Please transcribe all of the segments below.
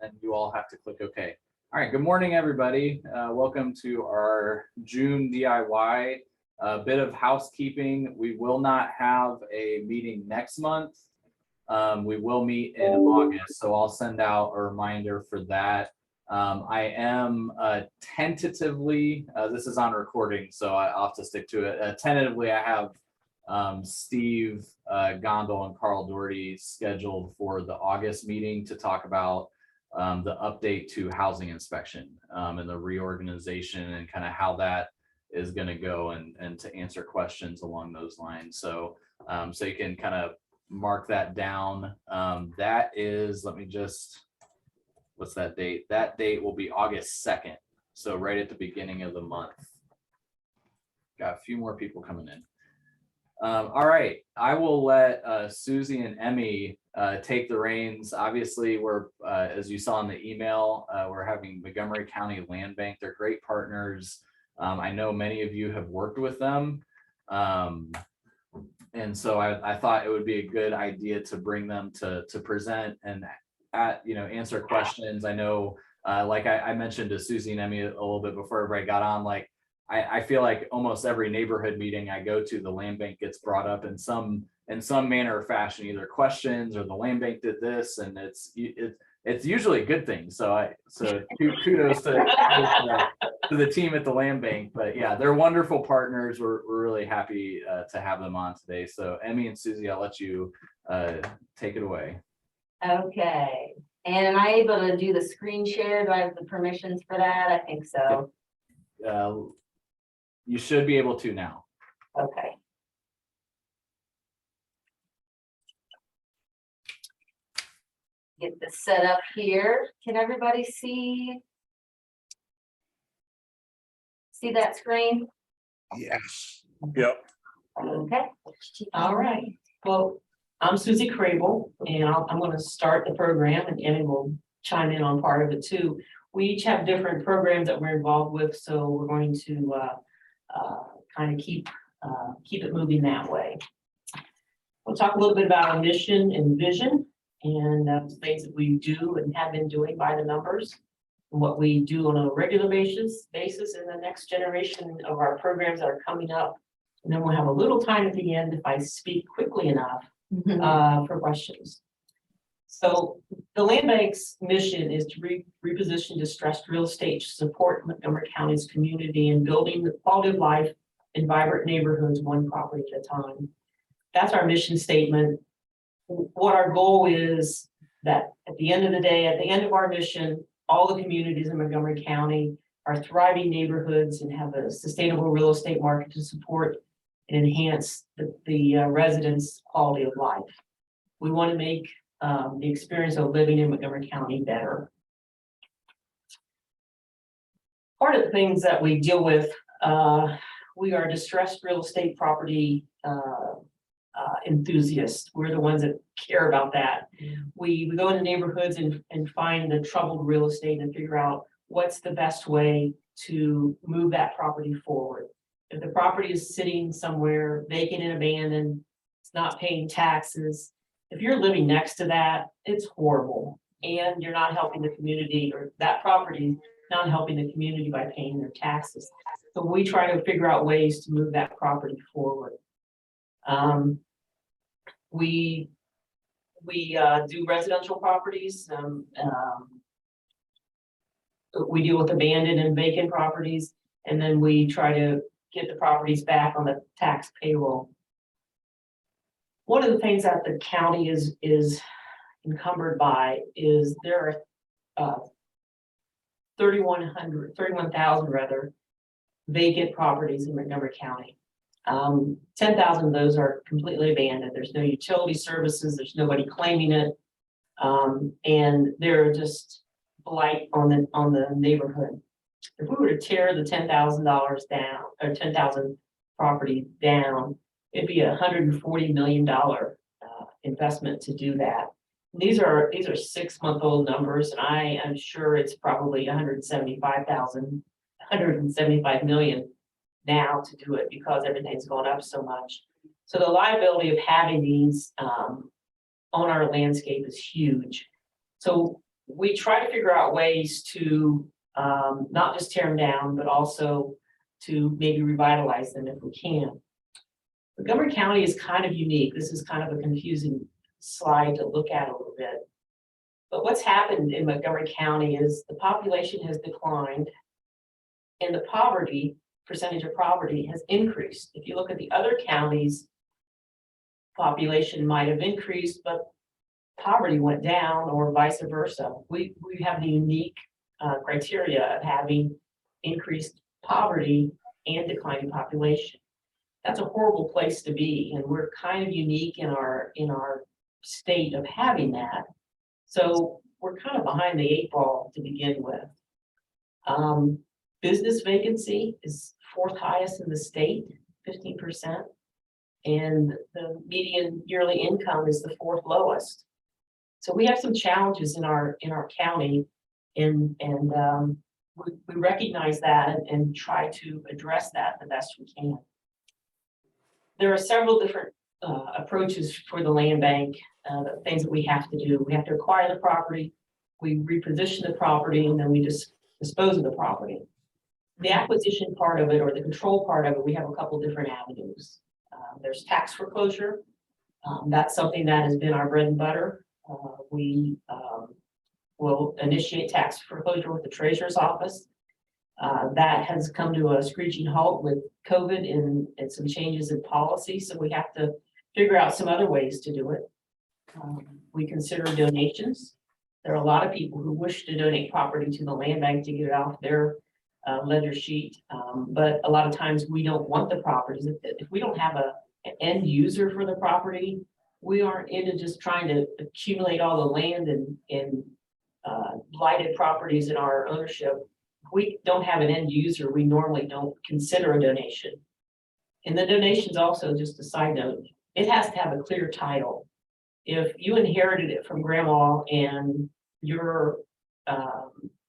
then you all have to click OK. All right, good morning, everybody. Welcome to our June DIY. A bit of housekeeping. We will not have a meeting next month. We will meet in August, so I'll send out a reminder for that. I am tentatively, this is on recording, so I'll have to stick to it. Tentatively, I have Steve Gondel and Carl Doherty scheduled for the August meeting to talk about the update to housing inspection and the reorganization and kind of how that is going to go, and to answer questions along those lines. So so you can kind of mark that down. That is, let me just, what's that date? That date will be August 2nd. So right at the beginning of the month. Got a few more people coming in. All right, I will let Susie and Emmy take the reins. Obviously, we're, as you saw in the email, we're having Montgomery County Landbank. They're great partners. I know many of you have worked with them. And so I thought it would be a good idea to bring them to present and answer questions. I know, like I mentioned to Susie and Emmy a little bit before everybody got on, like I feel like almost every neighborhood meeting I go to, the land bank gets brought up in some manner or fashion, either questions or the land bank did this, and it's usually a good thing. So kudos to the team at the land bank. But yeah, they're wonderful partners. We're really happy to have them on today. So Emmy and Susie, I'll let you take it away. Okay, and am I able to do the screen share? Do I have the permissions for that? I think so. You should be able to now. Okay. Get this set up here. Can everybody see that screen? Yes. Yep. Okay. All right. Well, I'm Susie Crabill, and I'm going to start the program, and Emmy will chime in on part of it too. We each have different programs that we're involved with, so we're going to kind of keep it moving that way. We'll talk a little bit about our mission and vision, and things that we do and have been doing by the numbers, and what we do on a regular basis in the next generation of our programs that are coming up. And then we'll have a little time at the end if I speak quickly enough for questions. So the Land Bank's mission is to reposition distressed real estate to support Montgomery County's community and building the quality of life in vibrant neighborhoods, one property at a time. That's our mission statement. What our goal is that at the end of the day, at the end of our mission, all the communities in Montgomery County are thriving neighborhoods and have a sustainable real estate market to support and enhance the residents' quality of life. We want to make the experience of living in Montgomery County better. Part of the things that we deal with, we are distressed real estate property enthusiasts. We're the ones that care about that. We go into neighborhoods and find the troubled real estate and figure out what's the best way to move that property forward. If the property is sitting somewhere vacant and abandoned, it's not paying taxes. If you're living next to that, it's horrible. And you're not helping the community, or that property not helping the community by paying their taxes. So we try to figure out ways to move that property forward. We do residential properties. We deal with abandoned and vacant properties, and then we try to get the properties back on the tax payroll. One of the things that the county is encumbered by is there are 31,000 rather vacant properties in Montgomery County. 10,000 of those are completely abandoned. There's no utility services. There's nobody claiming it, and they're just blight on the neighborhood. If we were to tear the $10,000 down, or 10,000 property down, it'd be $140 million investment to do that. These are 6-month-old numbers, and I am sure it's probably 175 million now to do it because everything's gone up so much. So the liability of having these on our landscape is huge. So we try to figure out ways to not just tear them down, but also to maybe revitalize them if we can. Montgomery County is kind of unique. This is kind of a confusing slide to look at a little bit. But what's happened in Montgomery County is the population has declined and the poverty, percentage of poverty has increased. If you look at the other counties, population might have increased, but poverty went down or vice versa. We have the unique criteria of having increased poverty and declining population. That's a horrible place to be, and we're kind of unique in our state of having that. So we're kind of behind the 8 ball to begin with. Business vacancy is 4th highest in the state, 15%, and the median yearly income is the 4th lowest. So we have some challenges in our county, and we recognize that and try to address that the best we can. There are several different approaches for the land bank, the things that we have to do. We have to acquire the property, we reposition the property, and then we just dispose of the property. The acquisition part of it, or the control part of it, we have a couple different avenues. There's tax foreclosure. That's something that has been our bread and butter. We will initiate tax foreclosure with the treasurer's office. That has come to a screeching halt with COVID and some changes in policy. So we have to figure out some other ways to do it. We consider donations. There are a lot of people who wish to donate property to the land bank to get it off their ledger sheet. But a lot of times we don't want the properties. If we don't have an end user for the property, we aren't into just trying to accumulate all the land and blighted properties in our ownership. If we don't have an end user, we normally don't consider a donation. And the donations also, just a side note, it has to have a clear title. If you inherited it from grandma and you're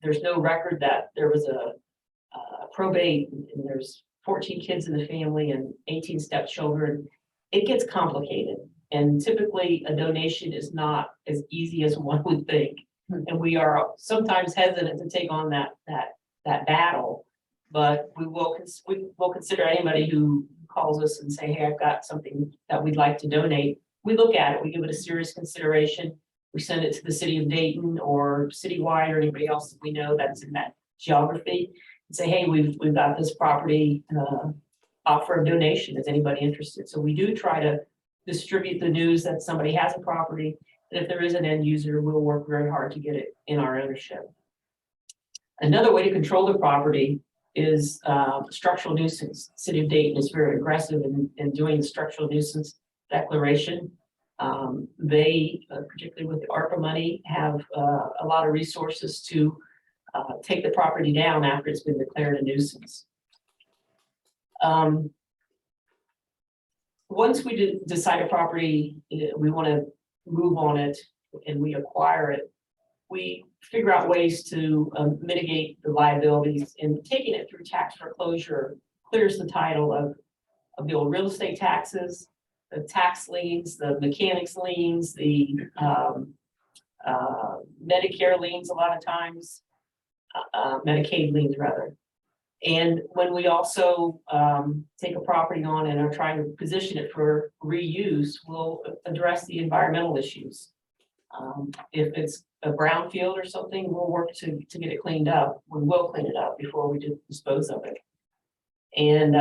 there's no record that there was a probate and there's 14 kids in the family and 18 stepchildren, it gets complicated. And typically a donation is not as easy as one would think. And we are sometimes hesitant to take on that battle, but we will consider anybody who calls us and say, hey, I've got something that we'd like to donate. We look at it, we give it a serious consideration. We send it to the city of Dayton or citywide or anybody else that we know that's in that geography and say, hey, we've got this property, offer a donation. Is anybody interested? So we do try to distribute the news that somebody has a property. And if there is an end user, we'll work very hard to get it in our ownership. Another way to control the property is structural nuisance. City of Dayton is very aggressive in doing the structural nuisance declaration. They, particularly with the ARPA money, have a lot of resources to take the property down after it's been declared a nuisance. Once we decide a property, we want to move on it and we acquire it, we figure out ways to mitigate the liabilities, and taking it through tax foreclosure clears the title of the old real estate taxes, the tax liens, the mechanics liens, the Medicare liens a lot of times, Medicaid liens rather. And when we also take a property on and are trying to position it for reuse, we'll address the environmental issues. If it's a brownfield or something, we'll work to get it cleaned up. We will clean it up before we dispose of it. And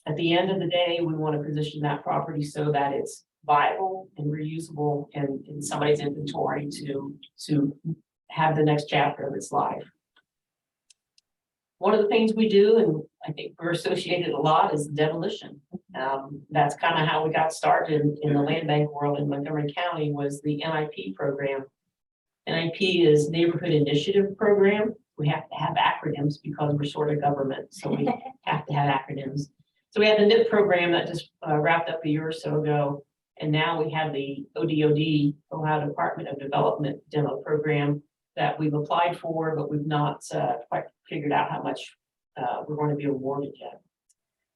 at the end of the day, we want to position that property so that it's viable and reusable and in somebody's inventory to have the next chapter of its life. One of the things we do, and I think we're associated a lot, is demolition. That's kind of how we got started in the land bank world in Montgomery County, was the NIP program. NIP is Neighborhood Initiative Program. We have to have acronyms because we're sort of government, so we have to have acronyms. So we had the NIP program that just wrapped up a year or so ago, and now we have the ODOD, Ohio Department of Development demo program that we've applied for, but we've not quite figured out how much we're going to be awarded yet.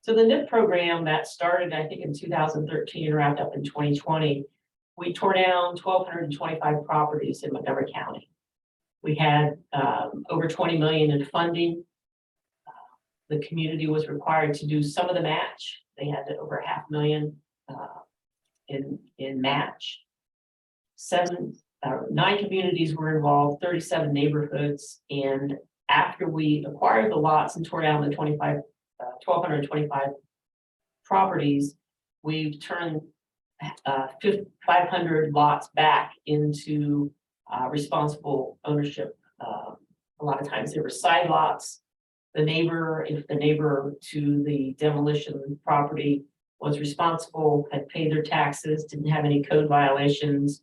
So the NIP program that started, I think, in 2013 and wrapped up in 2020, we tore down 1,225 properties in Montgomery County. We had over 20 million in funding. The community was required to do some of the match. They had over $500,000 in match. 9 communities were involved, 37 neighborhoods, and after we acquired the lots and tore down the 1,225 properties, we've turned 500 lots back into responsible ownership. A lot of times they were side lots. The neighbor, if the neighbor to the demolition property was responsible, had paid their taxes, didn't have any code violations,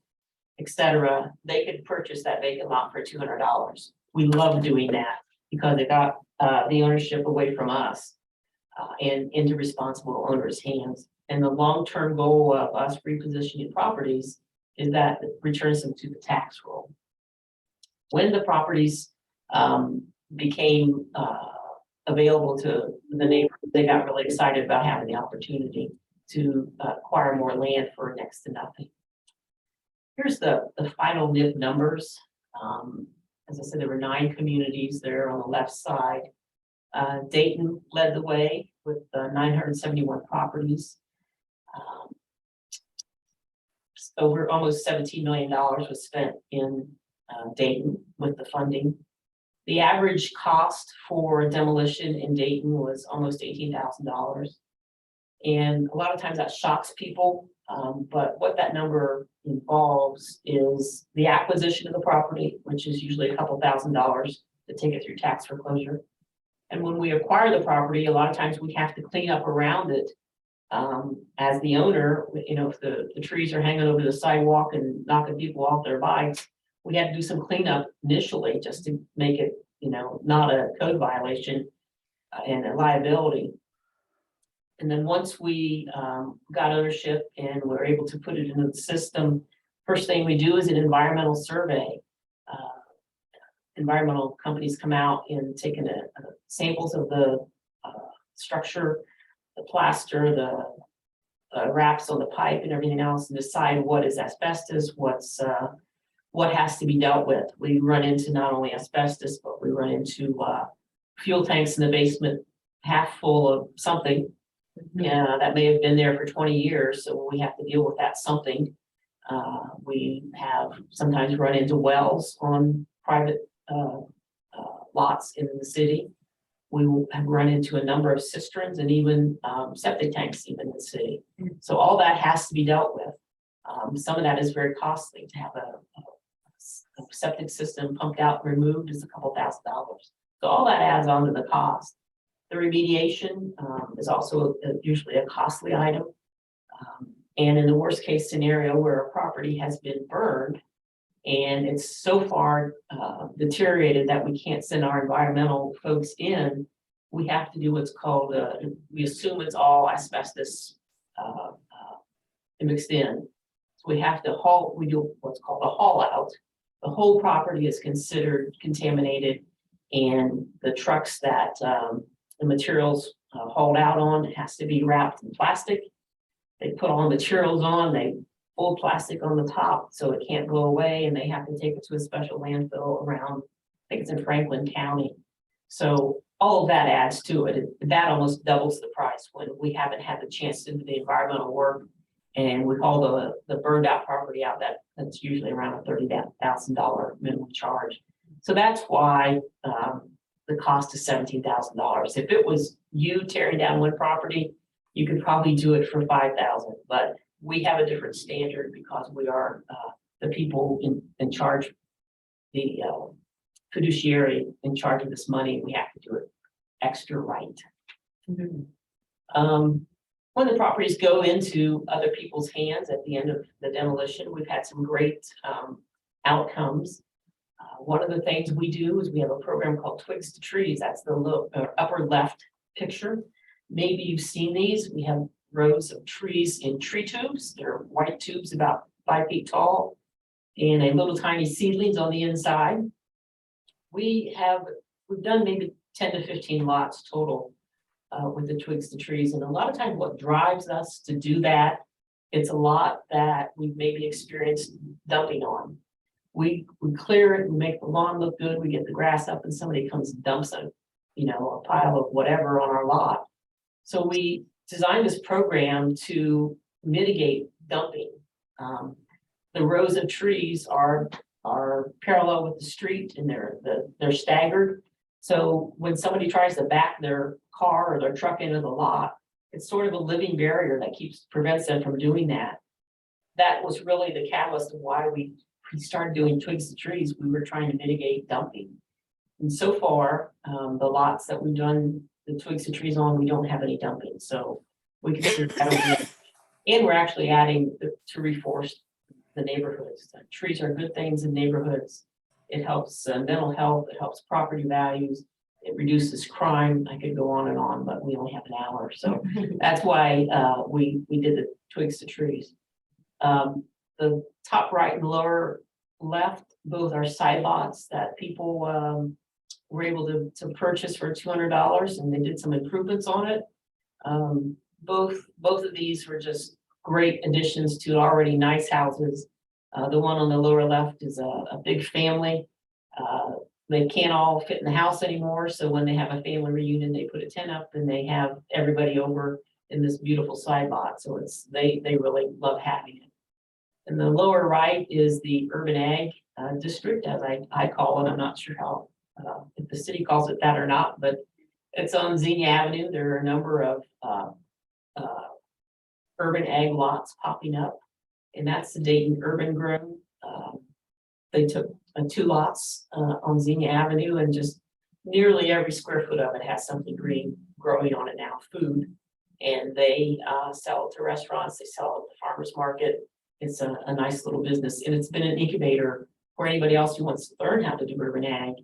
etc., they could purchase that vacant lot for $200. We love doing that because it got the ownership away from us and into responsible owners' hands. And the long-term goal of us repositioning properties is that it returns them to the tax roll. When the properties became available to the neighbors, they got really excited about having the opportunity to acquire more land for next to nothing. Here's the final NIP numbers. As I said, there were 9 communities there on the left side. Dayton led the way with 971 properties. Over almost $17 million was spent in Dayton with the funding. The average cost for demolition in Dayton was almost $18,000. And a lot of times that shocks people, but what that number involves is the acquisition of the property, which is usually a couple $1,000s to take it through tax foreclosure. And when we acquire the property, a lot of times we have to clean up around it. As the owner, you know, if the trees are hanging over the sidewalk and knocking people off their bikes, we had to do some cleanup initially just to make it, you know, not a code violation and a liability. And then once we got ownership and we're able to put it into the system, first thing we do is an environmental survey. Environmental companies come out and take samples of the structure, the plaster, the wraps on the pipe and everything else, and decide what is asbestos, what has to be dealt with. We run into not only asbestos, but we run into fuel tanks in the basement half full of something that may have been there for 20 years. So we have to deal with that something. We have sometimes run into wells on private lots in the city. We have run into a number of cisterns and even septic tanks even in the city. So all that has to be dealt with. Some of that is very costly. To have a septic system pumped out and removed is a couple $1,000. So all that adds on to the cost. The remediation is also usually a costly item. And in the worst case scenario where a property has been burned and it's so far deteriorated that we can't send our environmental folks in, we have to do what's called, we assume it's all asbestos mixed in. So we have to we do what's called a haul out. The whole property is considered contaminated, and the trucks that the materials hauled out on, it has to be wrapped in plastic. They put all the materials on, they pull plastic on the top so it can't go away, and they have to take it to a special landfill around, I think it's in Franklin County. So all of that adds to it. That almost doubles the price when we haven't had the chance to do the environmental work. And we haul the burned out property out, that's usually around a $30,000 minimum charge. So that's why the cost is $17,000. If it was you tearing down one property, you could probably do it for $5,000, but we have a different standard because we are the people in charge, the fiduciary in charge of this money. We have to do it extra right. When the properties go into other people's hands at the end of the demolition, we've had some great outcomes. One of the things we do is we have a program called Twigs to Trees. That's the upper left picture. Maybe you've seen these. We have rows of trees in tree tubes. They're white tubes about 5 feet tall and a little tiny seedlings on the inside. We've done maybe 10 to 15 lots total with the Twigs to Trees. And a lot of times what drives us to do that, it's a lot that we've maybe experienced dumping on. we clear it, we make the lawn look good, we get the grass up, and somebody comes and dumps a pile of whatever on our lot. So we designed this program to mitigate dumping. The rows of trees are parallel with the street, and they're staggered. So when somebody tries to back their car or their truck into the lot, it's sort of a living barrier that prevents them from doing that. That was really the catalyst of why we started doing twigs to trees. We were trying to mitigate dumping. And so far, the lots that we've done the twigs to trees on, we don't have any dumping. So we consider that a win. And we're actually adding to reforest the neighborhoods. Trees are good things in neighborhoods. It helps mental health, it helps property values, it reduces crime. I could go on and on, but we only have an hour. So that's why we did the twigs to trees. The top right and lower left, both are side lots that people were able to purchase for $200, and they did some improvements on it. Both of these were just great additions to already nice houses. The one on the lower left is a big family. They can't all fit in the house anymore, so when they have a family reunion, they put a tent up and they have everybody over in this beautiful side lot. So they really love having it. And the lower right is the urban ag district, as I call it. I'm not sure how if the city calls it that or not, but it's on Xenia Avenue. There are a number of urban ag lots popping up, and that's the Dayton Urban Grow. They took 2 lots on Xenia Avenue, and just nearly every square foot of it has something green growing on it now, food. And they sell it to restaurants, they sell it at the farmers market. It's a nice little business, and it's been an incubator for anybody else who wants to learn how to do urban ag.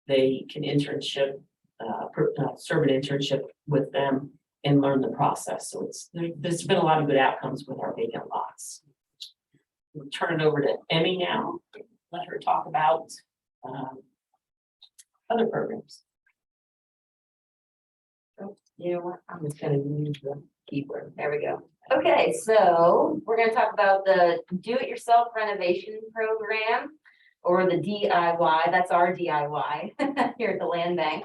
They can serve an internship with them and learn the process. So there's been a lot of good outcomes with our vacant lots. We'll turn it over to Emmy now. Let her talk about other programs. You know what? I'm just gonna use the keyboard. There we go. Okay, so we're gonna talk about the do-it-yourself renovation program, or the DIY. That's our DIY here at the Landbank.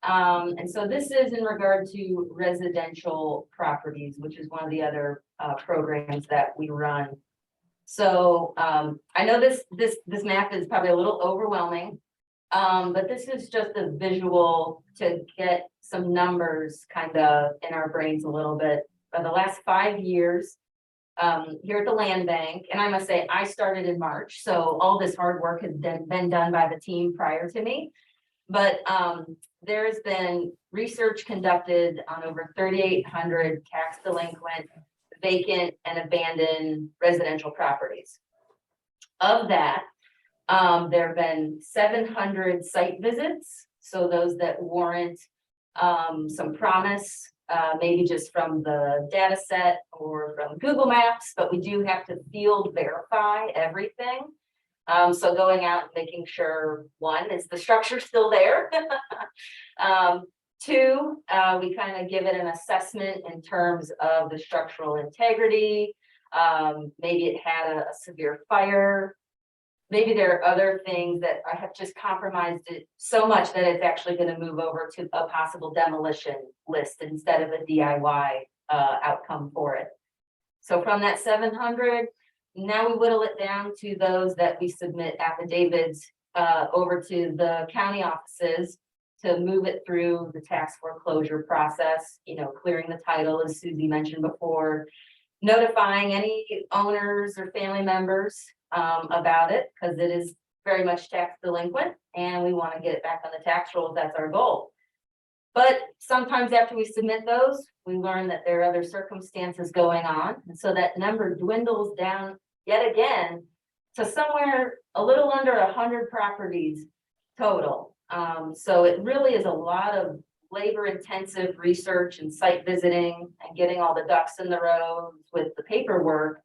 And so this is in regard to residential properties, which is one of the other programs that we run. So I know this map is probably a little overwhelming, but this is just a visual to get some numbers kind of in our brains a little bit. For the last 5 years here at the Landbank, and I must say I started in March, so all this hard work has been done by the team prior to me. But there's been research conducted on over 3,800 tax delinquent, vacant, and abandoned residential properties. Of that, there have been 700 site visits, so those that warrant some promise, maybe just from the data set or from Google Maps, but we do have to field verify everything. So going out and making sure, one, is the structure still there? 2, we kind of give it an assessment in terms of the structural integrity. Maybe it had a severe fire. Maybe there are other things that I have just compromised it so much that it's actually going to move over to a possible demolition list instead of a DIY outcome for it. So from that 700, now we whittle it down to those that we submit affidavits over to the county offices to move it through the tax foreclosure process, clearing the title, as Susie mentioned before, notifying any owners or family members about it, because it is very much tax delinquent and we want to get it back on the tax rolls. That's our goal. But sometimes after we submit those, we learn that there are other circumstances going on. And so that number dwindles down yet again to somewhere a little under 100 properties total. So it really is a lot of labor intensive research and site visiting and getting all the ducks in the row with the paperwork.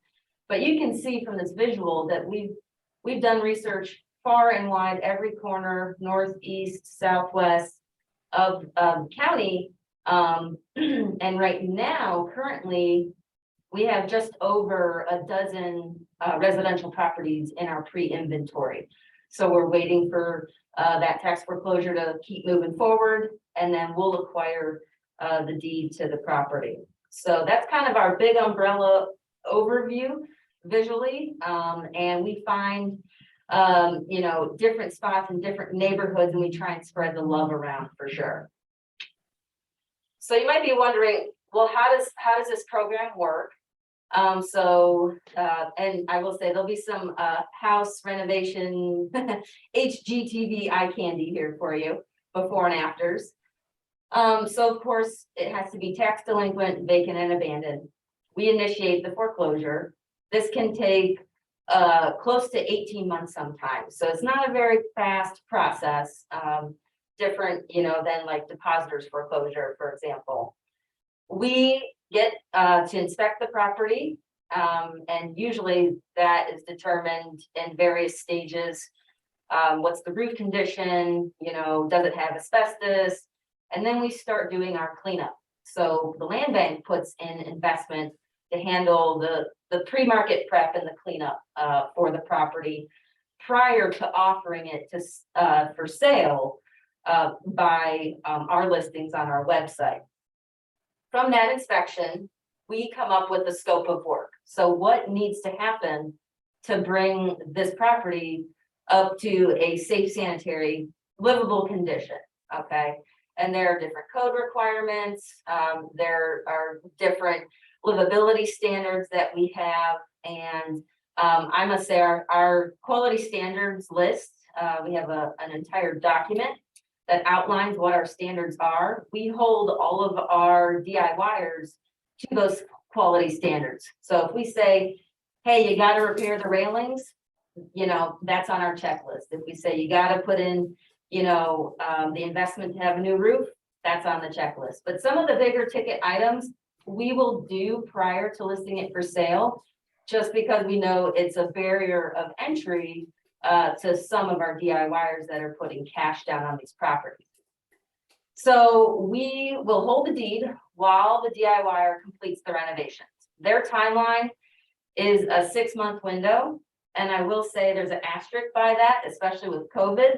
But you can see from this visual that we've done research far and wide, every corner, northeast, southwest of county. And right now, currently, we have just over a dozen residential properties in our pre-inventory. So we're waiting for that tax foreclosure to keep moving forward, and then we'll acquire the deed to the property. So that's kind of our big umbrella overview visually, and we find you know, different spots in different neighborhoods, and we try and spread the love around for sure. So you might be wondering, well, how does this program work? And I will say there'll be some house renovation HGTV eye candy here for you, before and afters. So of course, it has to be tax delinquent, vacant, and abandoned. We initiate the foreclosure. This can take close to 18 months sometimes. So it's not a very fast process, different, you know, than like depositors foreclosure, for example. We get to inspect the property, and usually that is determined in various stages. What's the roof condition, you know, does it have asbestos? And then we start doing our cleanup. So the land bank puts in investment to handle the pre-market prep and the cleanup for the property prior to offering it to for sale by our listings on our website. From that inspection, we come up with the scope of work. So what needs to happen to bring this property up to a safe, sanitary, livable condition, okay? And there are different code requirements. There are different livability standards that we have. And I must say our quality standards list, we have an entire document that outlines what our standards are. We hold all of our DIYers to those quality standards. So if we say, hey, you got to repair the railings, you know, that's on our checklist. If we say you got to put in, you know, the investment to have a new roof, that's on the checklist. But some of the bigger ticket items we will do prior to listing it for sale, just because we know it's a barrier of entry to some of our DIYers that are putting cash down on these properties. So we will hold the deed while the DIYer completes the renovations. Their timeline is a 6-month window. And I will say there's an asterisk by that, especially with COVID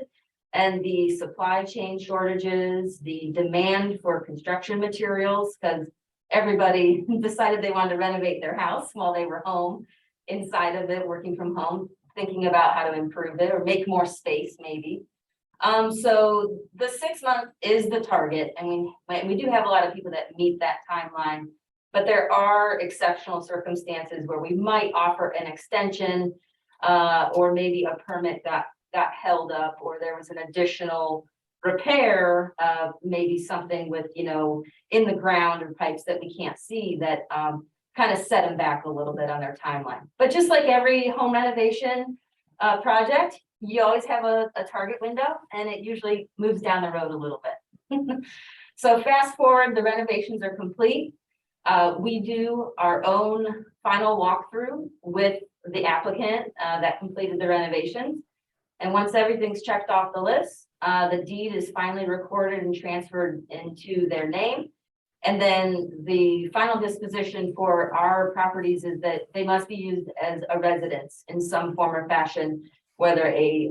and the supply chain shortages, the demand for construction materials, because everybody decided they wanted to renovate their house while they were home, inside of it, working from home, thinking about how to improve it or make more space maybe. So the 6-month is the target, and we do have a lot of people that meet that timeline, but there are exceptional circumstances where we might offer an extension, or maybe a permit got held up, or there was an additional repair, maybe something with, you know, in the ground or pipes that we can't see that kind of set them back a little bit on their timeline. But just like every home renovation project, you always have a target window, and it usually moves down the road a little bit. So fast forward, the renovations are complete. We do our own final walkthrough with the applicant that completed the renovations. And once everything's checked off the list, the deed is finally recorded and transferred into their name. And then the final disposition for our properties is that they must be used as a residence in some form or fashion, whether a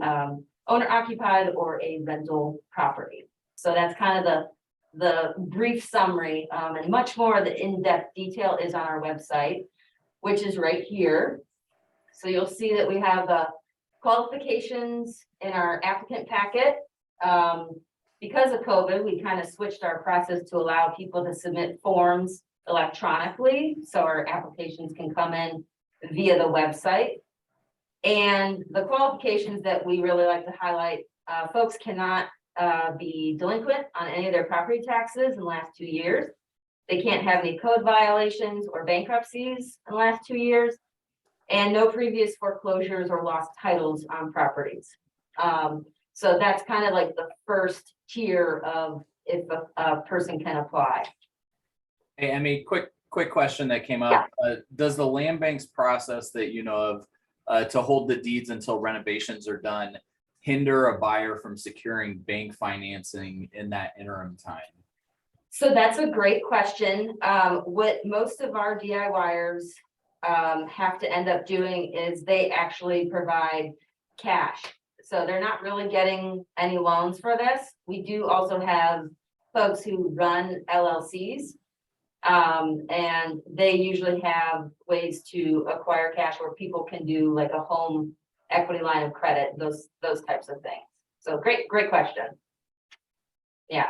owner occupied or a rental property. So that's kind of the brief summary, and much more of the in-depth detail is on our website, which is right here. So you'll see that we have qualifications in our applicant packet. Because of COVID, we kind of switched our process to allow people to submit forms electronically, so our applications can come in via the website. And the qualifications that we really like to highlight, folks cannot be delinquent on any of their property taxes in the last 2 years. They can't have any code violations or bankruptcies in the last 2 years, and no previous foreclosures or lost titles on properties. So that's kind of like the first tier of if a person can apply. Hey, Emmy, quick question that came up. Does the land bank's process that you know of to hold the deeds until renovations are done hinder a buyer from securing bank financing in that interim time? So that's a great question. What most of our DIYers have to end up doing is they actually provide cash. So they're not really getting any loans for this. We do also have folks who run LLCs. And they usually have ways to acquire cash where people can do like a home equity line of credit, those types of things. So great question. Yeah.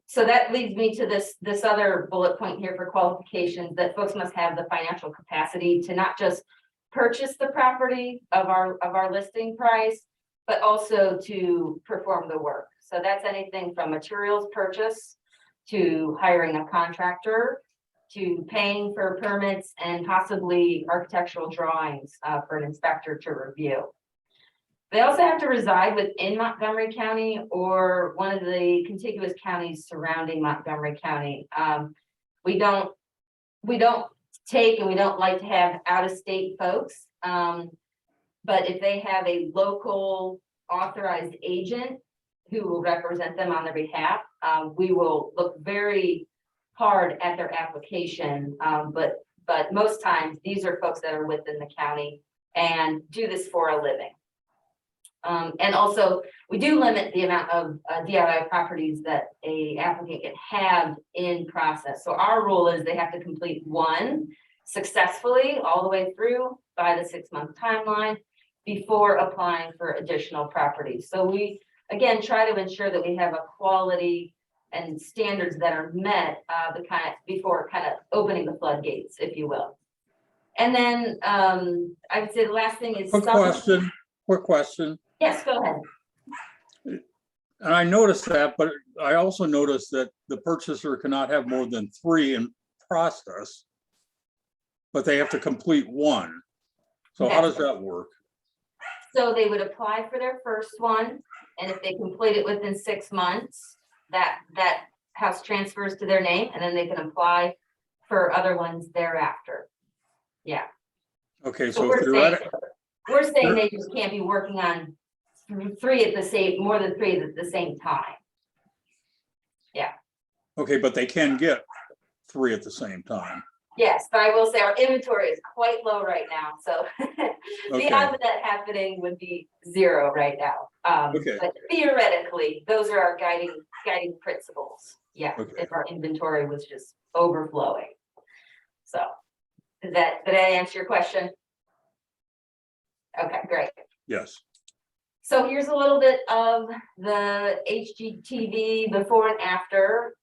So that leads me to this other bullet point here for qualifications, that folks must have the financial capacity to not just purchase the property of our listing price, but also to perform the work. So that's anything from materials purchase to hiring a contractor, to paying for permits and possibly architectural drawings for an inspector to review. They also have to reside within Montgomery County or one of the contiguous counties surrounding Montgomery County. We don't take and we don't like to have out-of-state folks. But if they have a local authorized agent who will represent them on their behalf, we will look very hard at their application. But most times these are folks that are within the county and do this for a living. And also we do limit the amount of DIY properties that a applicant can have in process. So our rule is they have to complete one successfully all the way through by the 6-month timeline before applying for additional properties. So we, again, try to ensure that we have a quality and standards that are met before kind of opening the floodgates, if you will. And then I would say the last thing is Quick question. Yes, go ahead. And I noticed that, but I also noticed that the purchaser cannot have more than 3 in process, but they have to complete 1. So how does that work? So they would apply for their first one, and if they complete it within 6 months, that house transfers to their name, and then they can apply for other ones thereafter. Yeah. Okay, So so we're saying they just can't be working on more than three at the same time. Yeah. Okay, but they can get 3 at the same time. Yes, but I will say our inventory is quite low right now, so the odds of that happening would be 0 right now. But theoretically, those are our guiding principles. Yeah, if our inventory was just overflowing. So did that answer your question? Okay, great. Yes. So here's a little bit of the HGTV before and after.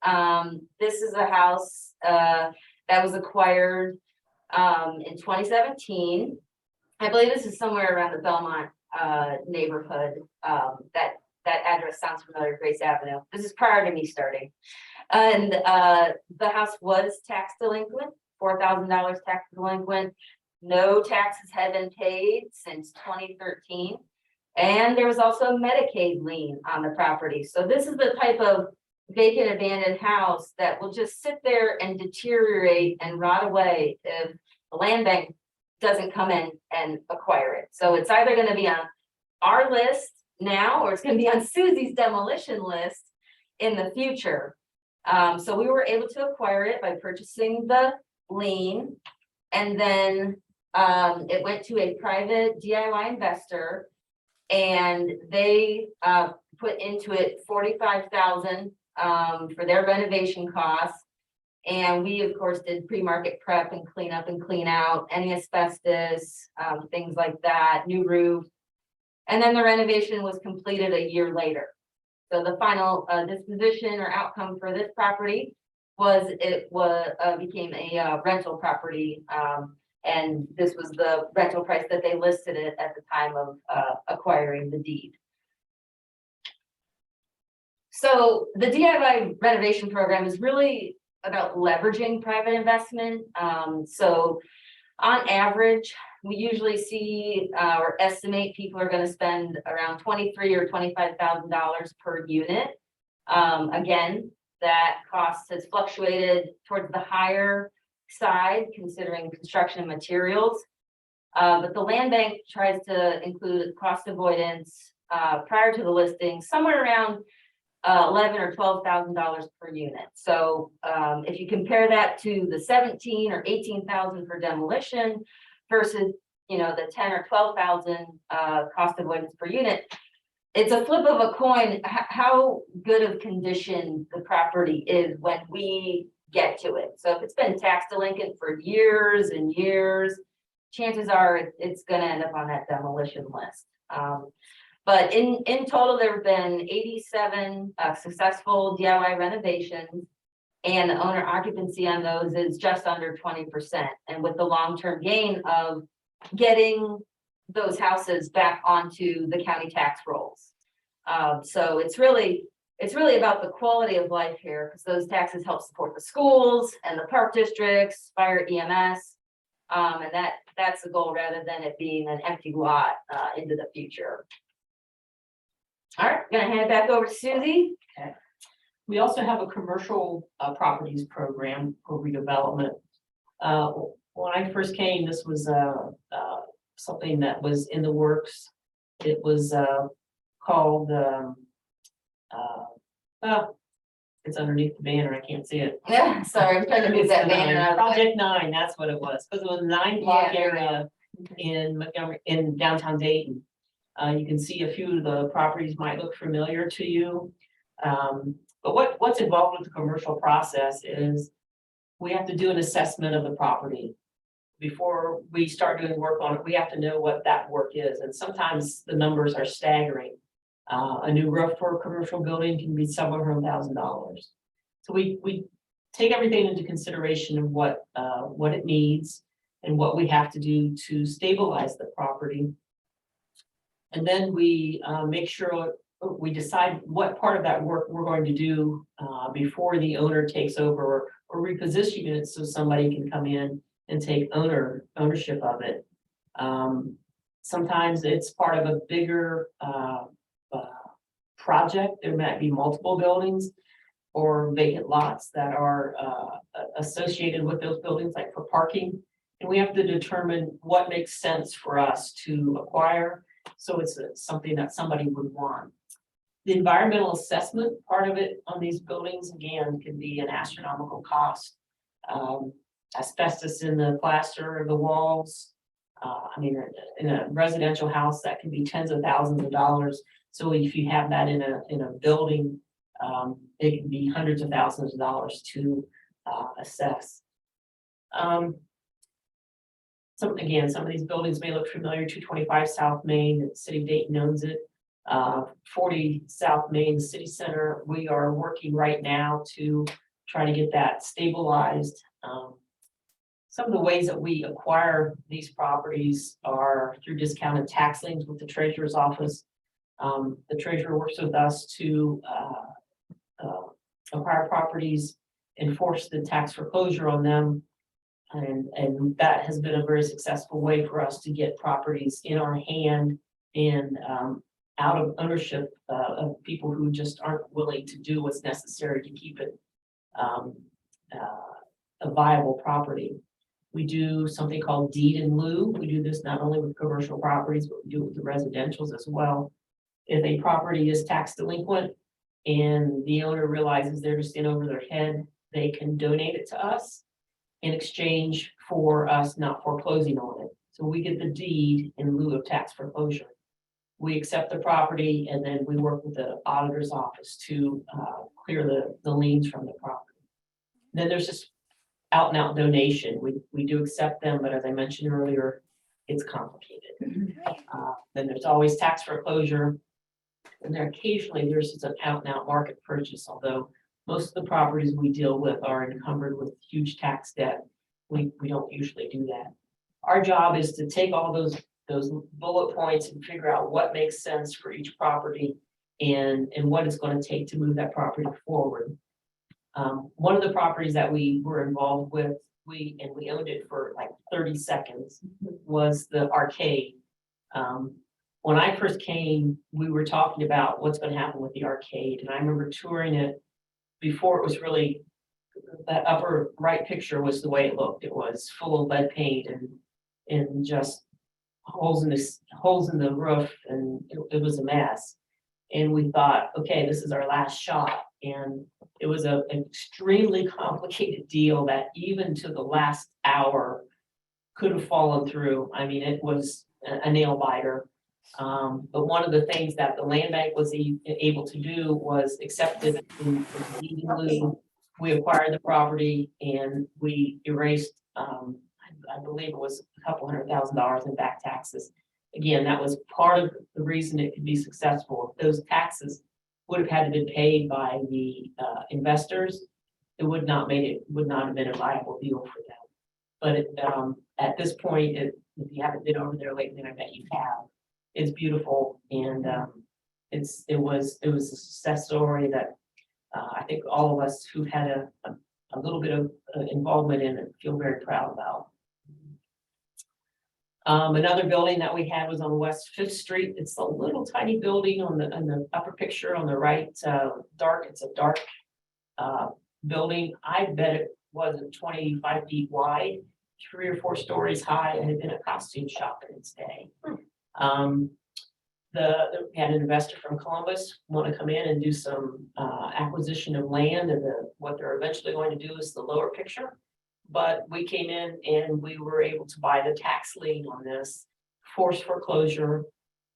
This is a house that was acquired in 2017. I believe this is somewhere around the Belmont neighborhood. That address sounds familiar, Grace Avenue. This is prior to me starting. And the house was tax delinquent, $4,000 tax delinquent. No taxes had been paid since 2013. And there was also a Medicaid lien on the property. So this is the type of vacant abandoned house that will just sit there and deteriorate and rot away if the land bank doesn't come in and acquire it. So it's either going to be on our list now, or it's going to be on Susie's demolition list in the future. So we were able to acquire it by purchasing the lien, and then it went to a private DIY investor, and they put into it $45,000 for their renovation costs. And we, of course, did pre-market prep and clean up and clean out any asbestos, things like that, new roof. And then the renovation was completed a year later. So the final disposition or outcome for this property was became a rental property. And this was the rental price that they listed it at the time of acquiring the deed. So the DIY renovation program is really about leveraging private investment. So on average, we usually see or estimate people are going to spend around $23,000 or $25,000 per unit. Again, that cost has fluctuated towards the higher side considering construction materials. But the land bank tries to include cost avoidance prior to the listing, somewhere around $11,000 or $12,000 per unit. So if you compare that to the 17 or 18,000 for demolition versus, you know, the 10 or 12,000 cost avoidance per unit, it's a flip of a coin how good of condition the property is when we get to it. So if it's been tax delinquent for years and years, chances are it's gonna end up on that demolition list. But in total, there have been 87 successful DIY renovations, and the owner occupancy on those is just under 20%. And with the long-term gain of getting those houses back onto the county tax rolls. So it's really about the quality of life here, because those taxes help support the schools and the park districts, fire, EMS. And that's the goal, rather than it being an empty lot into the future. All right, gonna hand it back over to Susie. We also have a commercial properties program for redevelopment. When I first came, this was something that was in the works. It was called, it's underneath the banner, I can't see it. Yeah, sorry, I'm trying to move that banner out of the way. Project 9, that's what it was, because it was a 9-block Yeah. area in Montgomery, in downtown Dayton. You can see a few of the properties might look familiar to you. But what's involved with the commercial process is we have to do an assessment of the property. Before we start doing work on it, we have to know what that work is, and sometimes the numbers are staggering. A new roof for a commercial building can be several $100,000. So we take everything into consideration of what it needs and what we have to do to stabilize the property. And then we make sure we decide what part of that work we're going to do before the owner takes over, or reposition it so somebody can come in and take ownership of it. Sometimes it's part of a bigger project. There might be multiple buildings or vacant lots that are associated with those buildings, like for parking. And we have to determine what makes sense for us to acquire. So it's something that somebody would want. The environmental assessment part of it on these buildings, again, can be an astronomical cost. Asbestos in the plaster of the walls. I mean, in a residential house, that can be tens of thousands of dollars. So if you have that in a building, it can be hundreds of thousands of dollars to assess. Some of these buildings may look familiar. 225 South Main, the city of Dayton owns it. 40 South Main City Center. We are working right now to try to get that stabilized. Some of the ways that we acquire these properties are through discounted tax liens with the treasurer's office. The treasurer works with us to acquire properties, enforce the tax foreclosure on them. And that has been a very successful way for us to get properties in our hand and out of ownership of people who just aren't willing to do what's necessary to keep it a viable property. We do something called deed in lieu. We do this not only with commercial properties, but we do it with the residentials as well. If a property is tax delinquent and the owner realizes they're just in over their head, they can donate it to us in exchange for us not foreclosing on it. So we get the deed in lieu of tax foreclosure. We accept the property, and then we work with the auditor's office to clear the liens from the property. Then there's just out and out donation. We do accept them, but as I mentioned earlier, it's complicated. Then there's always tax foreclosure. And there occasionally there's just an out and out market purchase, although most of the properties we deal with are encumbered with huge tax debt. We don't usually do that. Our job is to take all those bullet points and figure out what makes sense for each property and what it's going to take to move that property forward. One of the properties that we were involved with, we owned it for like 30 seconds, was the arcade. When I first came, we were talking about what's going to happen with the arcade, and I remember touring it before it was really, that upper right picture was the way it looked. It was full of lead paint and just holes in the roof, and it was a mess. And we thought, okay, this is our last shot. And it was an extremely complicated deal that even to the last hour could have fallen through. I mean, it was a nail biter. But one of the things that the land bank was able to do was accept it in deed in lieu. We acquired the property and we erased, I believe it was a couple $100,000 in back taxes. Again, that was part of the reason it could be successful. If those taxes would have had to be paid by the investors, it would not have been a viable deal for them. But at this point, if you haven't been over there lately, I bet you have. It's beautiful, and it was a success story that I think all of us who've had a little bit of involvement in it feel very proud about. Another building that we had was on West Fifth Street. It's a little tiny building on the upper picture on the right, dark. It's a dark building. I bet it wasn't 25 feet wide, 3 or 4 stories high. It had been a costume shop in its day. We had an investor from Columbus want to come in and do some acquisition of land, and what they're eventually going to do is the lower picture. But we came in and we were able to buy the tax lien on this, forced foreclosure.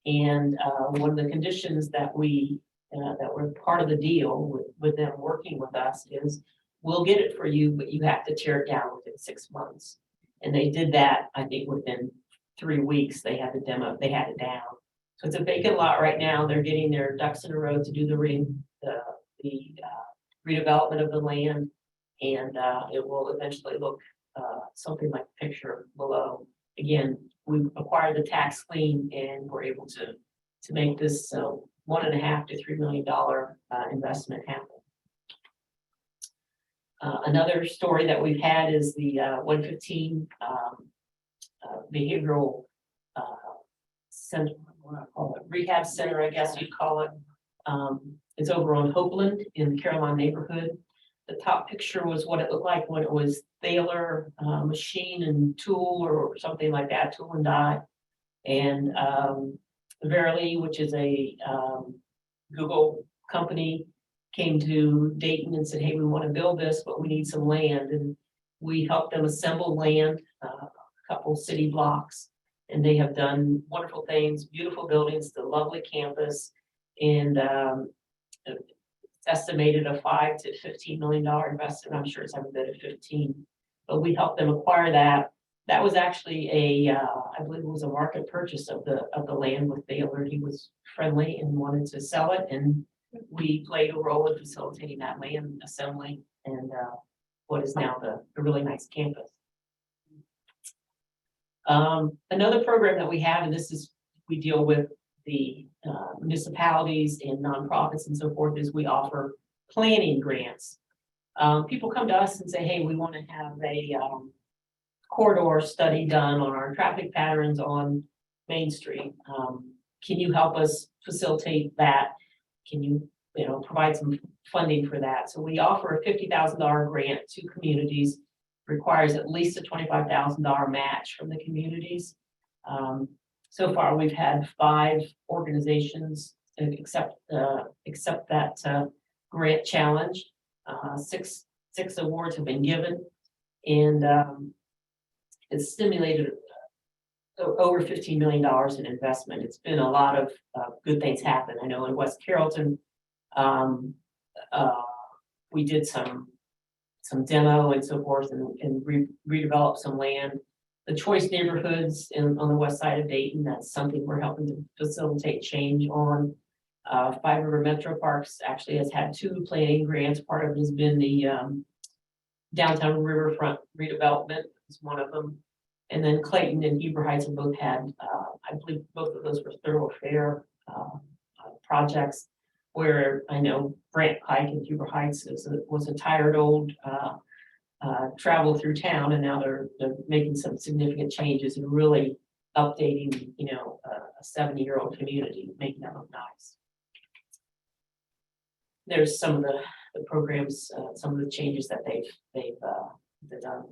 And one of the conditions that were part of the deal with them working with us is, we'll get it for you, but you have to tear it down within 6 months. And they did that, I think within 3 weeks, they had it down. So it's a vacant lot right now. They're getting their ducks in a row to do the redevelopment of the land. And it will eventually look something like the picture below. Again, we acquired the tax lien and we're able to make this $1.5 to $3 million investment happen. Another story that we've had is the 115 behavioral center, what do I call it? Rehab center, I guess you'd call it. It's over on Hopeland in the Caroline neighborhood. The top picture was what it looked like when it was Thaler machine and tool or something like that, tool and die. And Verily, which is a Google company, came to Dayton and said, hey, we want to build this, but we need some land. And we helped them assemble land, a couple city blocks, and they have done wonderful things, beautiful buildings, the lovely campus, and estimated a $5 to $15 million investment. I'm sure it's every bit of 15, but we helped them acquire that. That was actually I believe it was a market purchase of the land with Baylor. He was friendly and wanted to sell it, and we played a role in facilitating that land assembly and what is now the really nice campus. Another program that we have, and we deal with the municipalities and nonprofits and so forth, is we offer planning grants. People come to us and say, hey, we want to have a corridor study done on our traffic patterns on Main Street. Can you help us facilitate that? Can you provide some funding for that? So we offer a $50,000 grant to communities, requires at least a $25,000 match from the communities. So far, we've had 5 organizations accept that grant challenge. 6 awards have been given, and it's stimulated over $15 million in investment. It's been a lot of good things happen. I know in West Carrollton, we did some demo and so forth, and redeveloped some land. The choice neighborhoods on the west side of Dayton, that's something we're helping to facilitate change on. Five River Metro Parks actually has had 2 planning grants. Part of it has been the downtown riverfront redevelopment is one of them. And then Clayton and Heber Heights have both had, I believe both of those were thoroughfare projects, where I know Grant Pike and Heber Heights was a tired old travel through town, and now they're making some significant changes and really updating, a 70-year-old community, making that look nice. There's some of the programs, some of the changes that they've done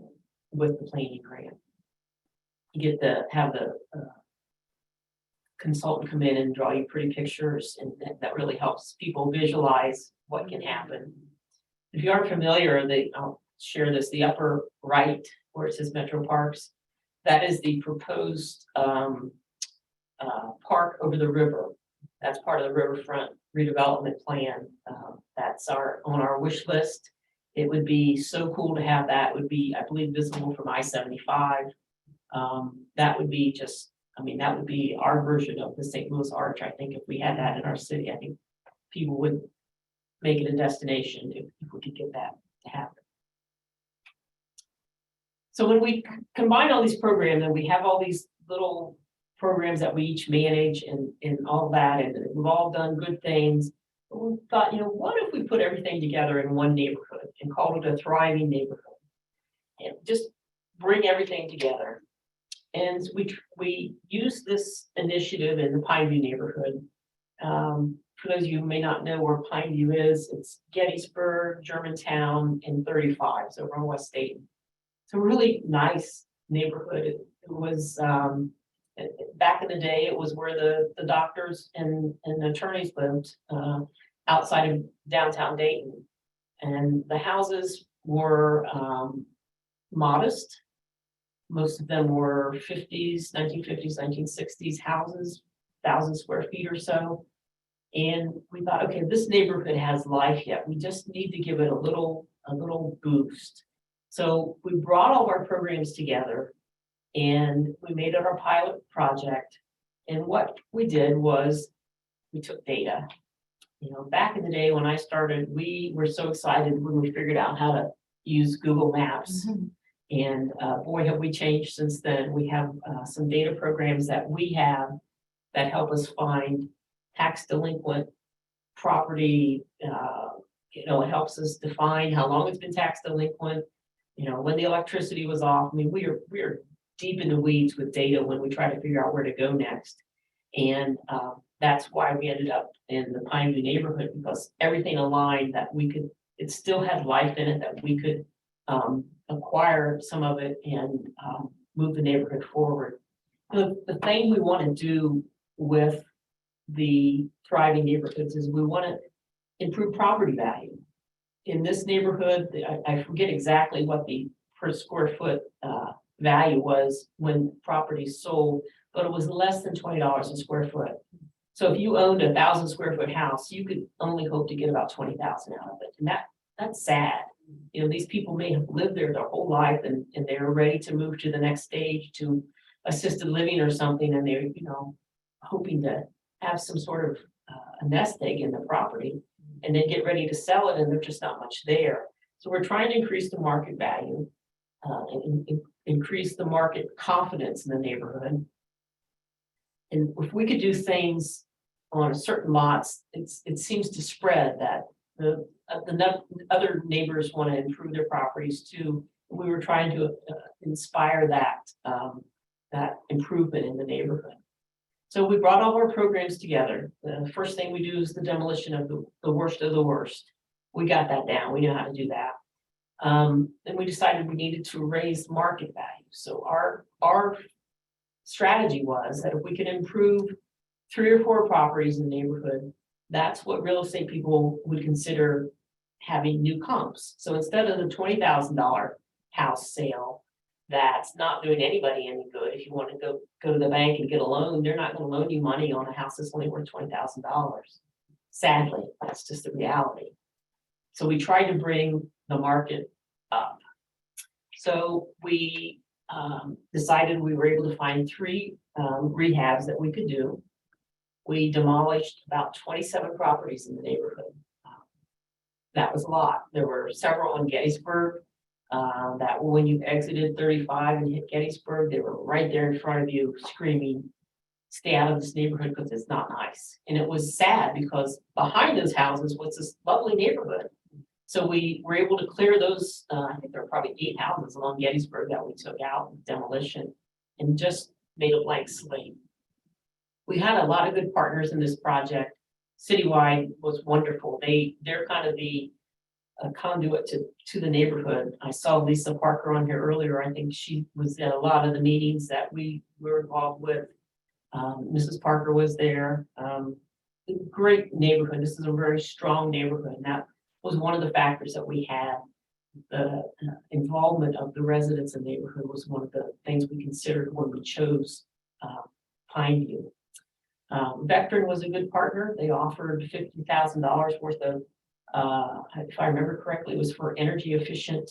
with the planning grant. You get to have the consultant come in and draw you pretty pictures, and that really helps people visualize what can happen. If you aren't familiar, I'll share this, the upper right where it says Metro Parks, that is the proposed park over the river. That's part of the riverfront redevelopment plan. That's on our wish list. It would be so cool to have that. It would be, I believe, visible from I-75. That would be just, I mean, that would be our version of the St. Louis Arch. I think if we had that in our city, I think people would make it a destination if we could get that to happen. So when we combine all these programs and we have all these little programs that we each manage and all that, and we've all done good things, but we thought, what if we put everything together in one neighborhood and called it a thriving neighborhood? And just bring everything together. And we use this initiative in the Pineview neighborhood. For those of you who may not know where Pineview is, it's Gettysburg, Germantown, and 35, so over on West Dayton. It's a really nice neighborhood. It was back in the day, it was where the doctors and attorneys lived outside of downtown Dayton. And the houses were modest. Most of them were 1950s, 1960s houses, 1,000 square feet or so. And we thought, okay, this neighborhood has life yet. We just need to give it a little boost. So we brought all of our programs together and we made it our pilot project. And what we did was we took data. Back in the day when I started, we were so excited when we figured out how to use Google Maps. Mm-hmm. And boy, have we changed since then. We have some data programs that we have that help us find tax delinquent property. It helps us define how long it's been tax delinquent. When the electricity was off. I mean, we are deep in the weeds with data when we try to figure out where to go next. And that's why we ended up in the Pineview neighborhood, because everything aligned that it still had life in it, that we could acquire some of it and move the neighborhood forward. The thing we want to do with the thriving neighborhoods is we want to improve property value. In this neighborhood, I forget exactly what the per square foot value was when property sold, but it was less than $20 a square foot. So if you owned 1,000 square foot house, you could only hope to get about 20,000 out of it. And that's sad. These people may have lived there their whole life and they're ready to move to the next stage, to assisted living or something, and they're hoping to have some sort of a nest egg in the property and then get ready to sell it, and there's just not much there. So we're trying to increase the market value and increase the market confidence in the neighborhood. And if we could do things on certain lots, it seems to spread that the other neighbors want to improve their properties too. We were trying to inspire that improvement in the neighborhood. So we brought all of our programs together. The first thing we do is the demolition of the worst of the worst. We got that down. We know how to do that. Then we decided we needed to raise market value. So our strategy was that if we could improve 3 or 4 properties in the neighborhood, that's what real estate people would consider having new comps. So instead of the $20,000 house sale, that's not doing anybody any good. If you want to go to the bank and get a loan, they're not going to loan you money on a house that's only worth $20,000. Sadly, that's just the reality. So we tried to bring the market up. So we decided we were able to find 3 rehabs that we could do. We demolished about 27 properties in the neighborhood. That was a lot. There were several on Gettysburg that when you exited 35 and hit Gettysburg, they were right there in front of you screaming, stay out of this neighborhood because it's not nice. And it was sad because behind those houses was this lovely neighborhood. So we were able to clear those, I think there were probably 8 houses along Gettysburg that we took out with demolition and just made a blank slate. We had a lot of good partners in this project. Citywide was wonderful. They're kind of the conduit to the neighborhood. I saw Lisa Parker on here earlier. I think she was at a lot of the meetings that we were involved with. Mrs. Parker was there. Great neighborhood. This is a very strong neighborhood. And that was one of the factors that we had. The involvement of the residents in the neighborhood was one of the things we considered when we chose Pineview. Vectron was a good partner. They offered $50,000 worth of, if I remember correctly, it was for energy efficient,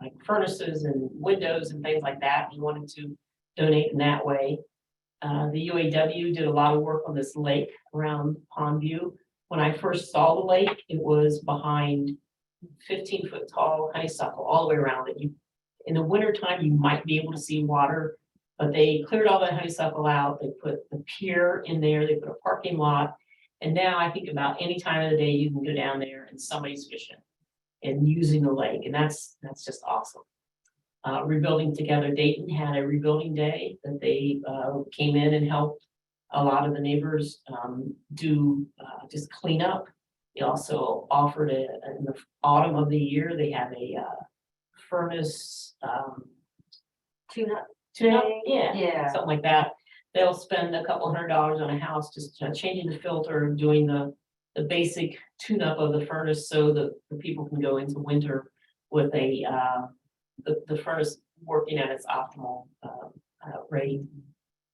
like furnaces and windows and things like that. We wanted to donate in that way. The UAW did a lot of work on this lake around Pondview. When I first saw the lake, it was behind 15-foot tall honeysuckle all the way around it. In the wintertime, you might be able to see water, but they cleared all that honeysuckle out. They put the pier in there, they put a parking lot. And now I think about any time of the day, you can go down there and somebody's fishing and using the lake. And that's just awesome. Rebuilding Together Dayton had a rebuilding day that they came in and helped a lot of the neighbors do just clean up. They also offered in the autumn of the year, they have a furnace Tune-up. yeah, something like that. They'll spend a couple $100 on a house, just changing the filter, doing the basic tune-up of the furnace so that the people can go into winter with the furnace working at its optimal rate.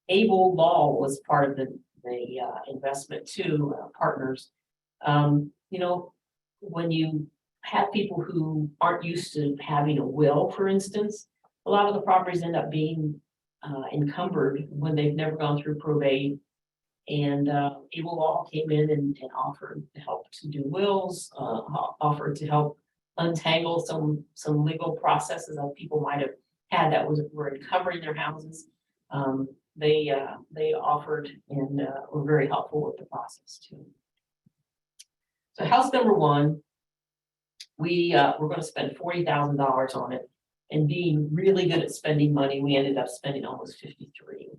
Able Law was part of the investment too, partners. You know, when you have people who aren't used to having a will, for instance, a lot of the properties end up being encumbered when they've never gone through probate. And Able Law came in and offered to help to do wills, offered to help untangle some legal processes that people might have had that were encumbering their houses. They offered and were very helpful with the process too. So house number one, we're going to spend $40,000 on it, and being really good at spending money, we ended up spending almost 53.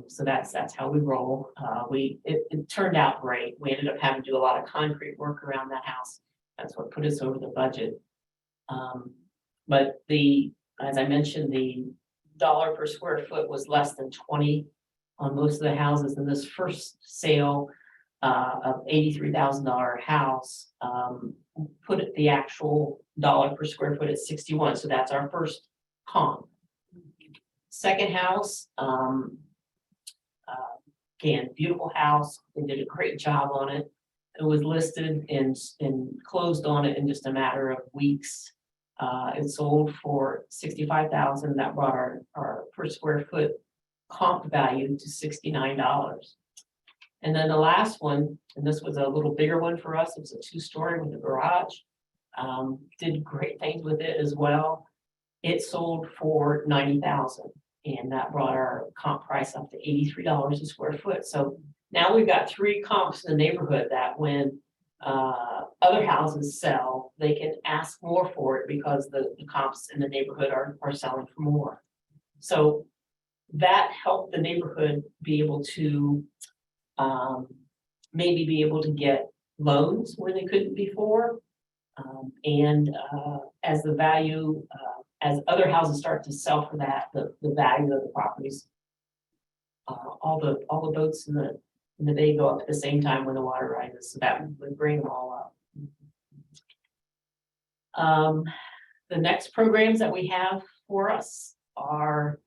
So that's how we roll. It turned out great. We ended up having to do a lot of concrete work around that house. That's what put us over the budget. But as I mentioned, the dollar per square foot was less than 20 on most of the houses. In this first sale of $83,000 house, put it the actual dollar per square foot at 61. So that's our first comp. Second house, again, beautiful house. They did a great job on it. It was listed and closed on it in just a matter of weeks. It sold for $65,000. That brought our per square foot comp value to $69. And then the last one, and this was a little bigger one for us. It was a 2-story with a garage. Did great things with it as well. It sold for $90,000, and that brought our comp price up to $83 a square foot. So now we've got 3 comps in the neighborhood that when other houses sell, they can ask more for it because the comps in the neighborhood are selling for more. So that helped the neighborhood be able to maybe be able to get loans where they couldn't before. As the value, as other houses start to sell for that, the value of the properties, all the boats in the bay go up at the same time when the water rises, so that would bring them all up. The next programs that we have for us are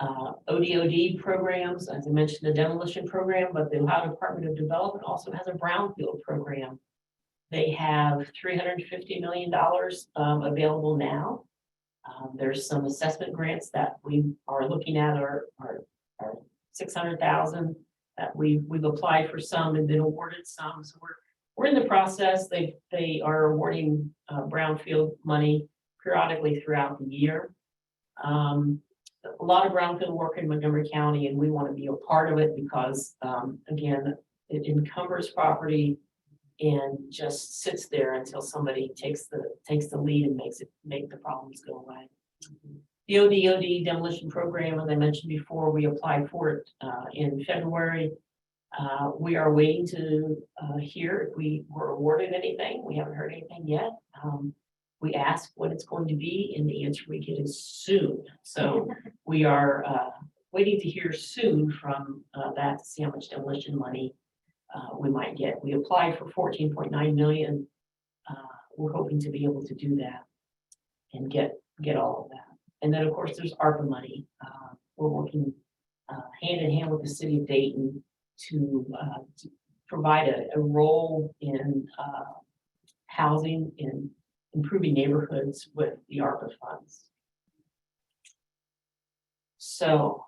ODOD programs. As I mentioned, the demolition program, but the Ohio Department of Development also has a brownfield program. They have $350 million available now. There's some assessment grants that we are looking at are $600,000 that we've applied for some and been awarded some. So we're in the process. They are awarding brownfield money periodically throughout the year. A lot of brownfield work in Montgomery County, and we want to be a part of it because, again, it encumbers property and just sits there until somebody takes the lead and make the problems go away. The ODOD demolition program, as I mentioned before, we applied for it in February. We are waiting to hear if we were awarded anything. We haven't heard anything yet. We asked what it's going to be, and the answer we get is soon. So we are waiting to hear soon from that to see how much demolition money we might get. We applied for 14.9 million. We're hoping to be able to do that and get all of that. And then, of course, there's ARPA money. We're working hand in hand with the city of Dayton to provide a role in housing and improving neighborhoods with the ARPA funds. So,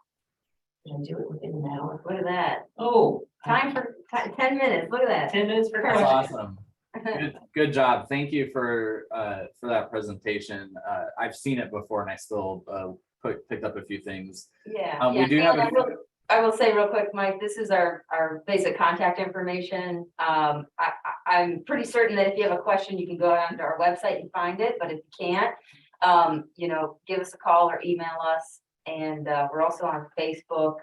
did I do it within an hour? Look at that. Oh, Time for 10 minutes. Look at that. 10 minutes for That's questions. awesome. Good job. Thank you for that presentation. I've seen it before and I still picked up a few things. Yeah. We do have a- I will say real quick, Mike, this is our basic contact information. I'm pretty certain that if you have a question, you can go onto our website and find it, but if you can't, give us a call or email us. And we're also on Facebook.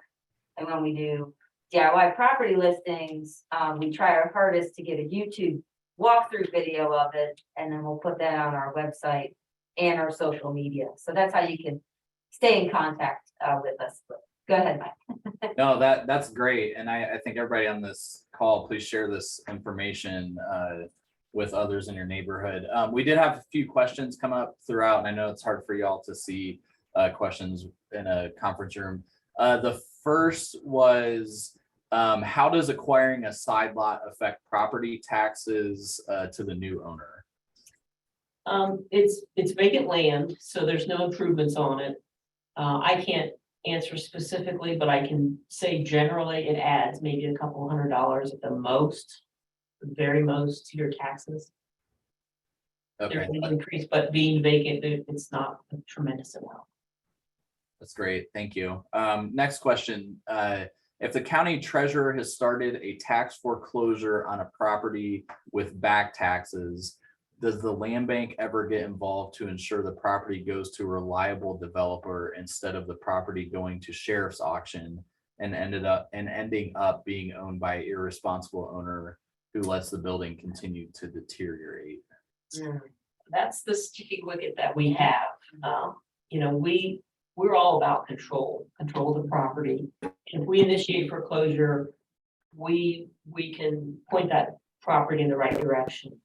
And when we do DIY property listings, we try our hardest to get a YouTube walkthrough video of it, and then we'll put that on our website and our social media. So that's how you can stay in contact with us. Go ahead, Mike. No, that's great. And I think everybody on this call, please share this information with others in your neighborhood. We did have a few questions come up throughout, and I know it's hard for y'all to see questions in a conference room. The first was, how does acquiring a side lot affect property taxes to the new owner? It's vacant land, so there's no improvements on it. I can't answer specifically, but I can say generally it adds maybe a couple $100 at the most, the very most to your taxes. Okay, There's an increase, but being vacant, it's not a tremendous amount. that's great. Thank you. Next question. If the county treasurer has started a tax foreclosure on a property with back taxes, does the land bank ever get involved to ensure the property goes to a reliable developer instead of the property going to sheriff's auction and ending up being owned by an irresponsible owner who lets the building continue to deteriorate? That's the sticky wicket that we have. We're all about control of the property. If we initiate foreclosure, we can point that property in the right direction.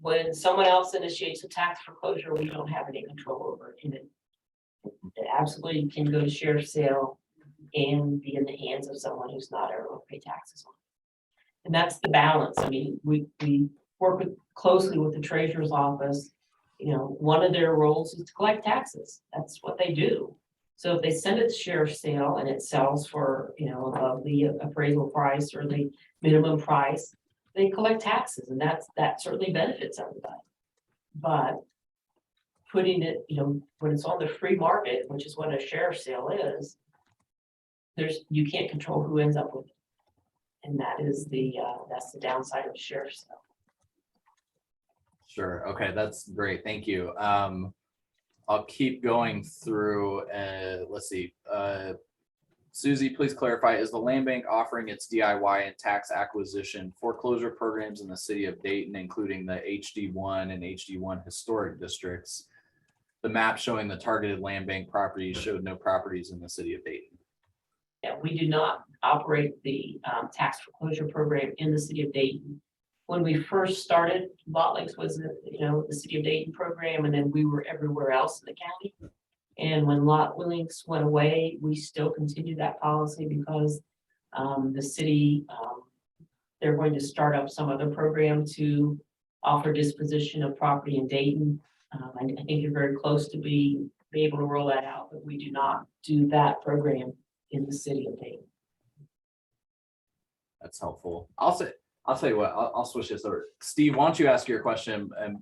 When someone else initiates a tax foreclosure, we don't have any control over it. It absolutely can go to sheriff's sale and be in the hands of someone who's not ever going to pay taxes on it. And that's the balance. I mean, we work closely with the treasurer's office. One of their roles is to collect taxes. That's what they do. So if they send it to sheriff's sale and it sells for, above the appraisal price or the minimum price, they collect taxes, and that certainly benefits everybody. But putting it, when it's on the free market, which is what a sheriff's sale is, you can't control who ends up with it. And that's the downside of a sheriff's sale. Sure. Okay, that's great. Thank you. I'll keep going through. Let's see. Susie, please clarify, is the land bank offering its DIY and tax acquisition foreclosure programs in the city of Dayton, including the HD1 and HD1 historic districts? The map showing the targeted land bank properties showed no properties in the city of Dayton. Yeah, we do not operate the tax foreclosure program in the city of Dayton. When we first started, Lot Links was the city of Dayton program, and then we were everywhere else in the county. And when Lot Links went away, we still continued that policy because the city, they're going to start up some other program to offer disposition of property in Dayton. I think you're very close to be able to roll that out, but we do not do that program in the city of Dayton. That's helpful. I'll tell you what, I'll switch this over. Steve, why don't you ask your question, and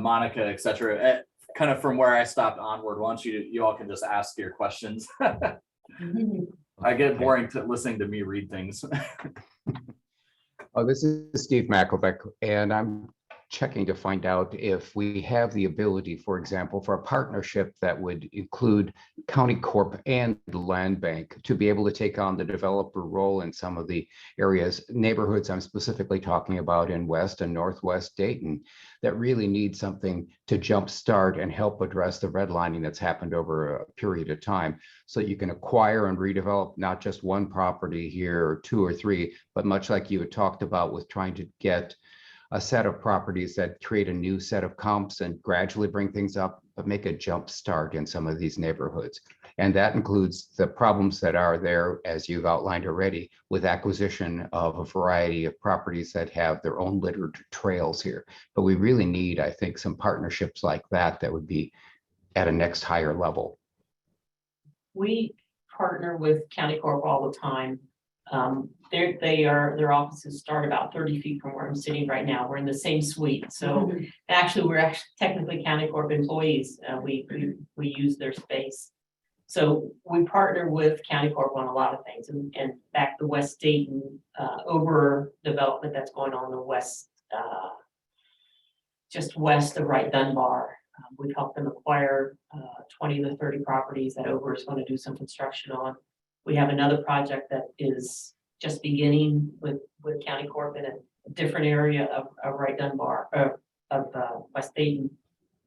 Monica, et cetera, kind of from where I stopped onward. Why don't you all can just ask your questions. I get boring listening to me read things. Oh, this is Steve Mackelbeck, and I'm checking to find out if we have the ability, for example, for a partnership that would include County Corp and the Land Bank to be able to take on the developer role in some of the areas, neighborhoods I'm specifically talking about in West and Northwest Dayton that really need something to jumpstart and help address the redlining that's happened over a period of time. So you can acquire and redevelop not just one property here or two or three, but much like you had talked about with trying to get a set of properties that create a new set of comps and gradually bring things up, but make a jump start in some of these neighborhoods. And that includes the problems that are there, as you've outlined already, with acquisition of a variety of properties that have their own littered trails here. But we really need, I think, some partnerships like that that would be at a next higher level. We partner with County Corp all the time. Their offices start about 30 feet from where I'm sitting right now. We're in the same suite. So actually, we're technically County Corp employees. We use their space. So we partner with County Corp on a lot of things. And back the West Dayton over development that's going on in the west, just west of Wright Dunbar. We've helped them acquire 20 to 30 properties that Over is going to do some construction on. We have another project that is just beginning with County Corp in a different area of Wright Dunbar, of West Dayton,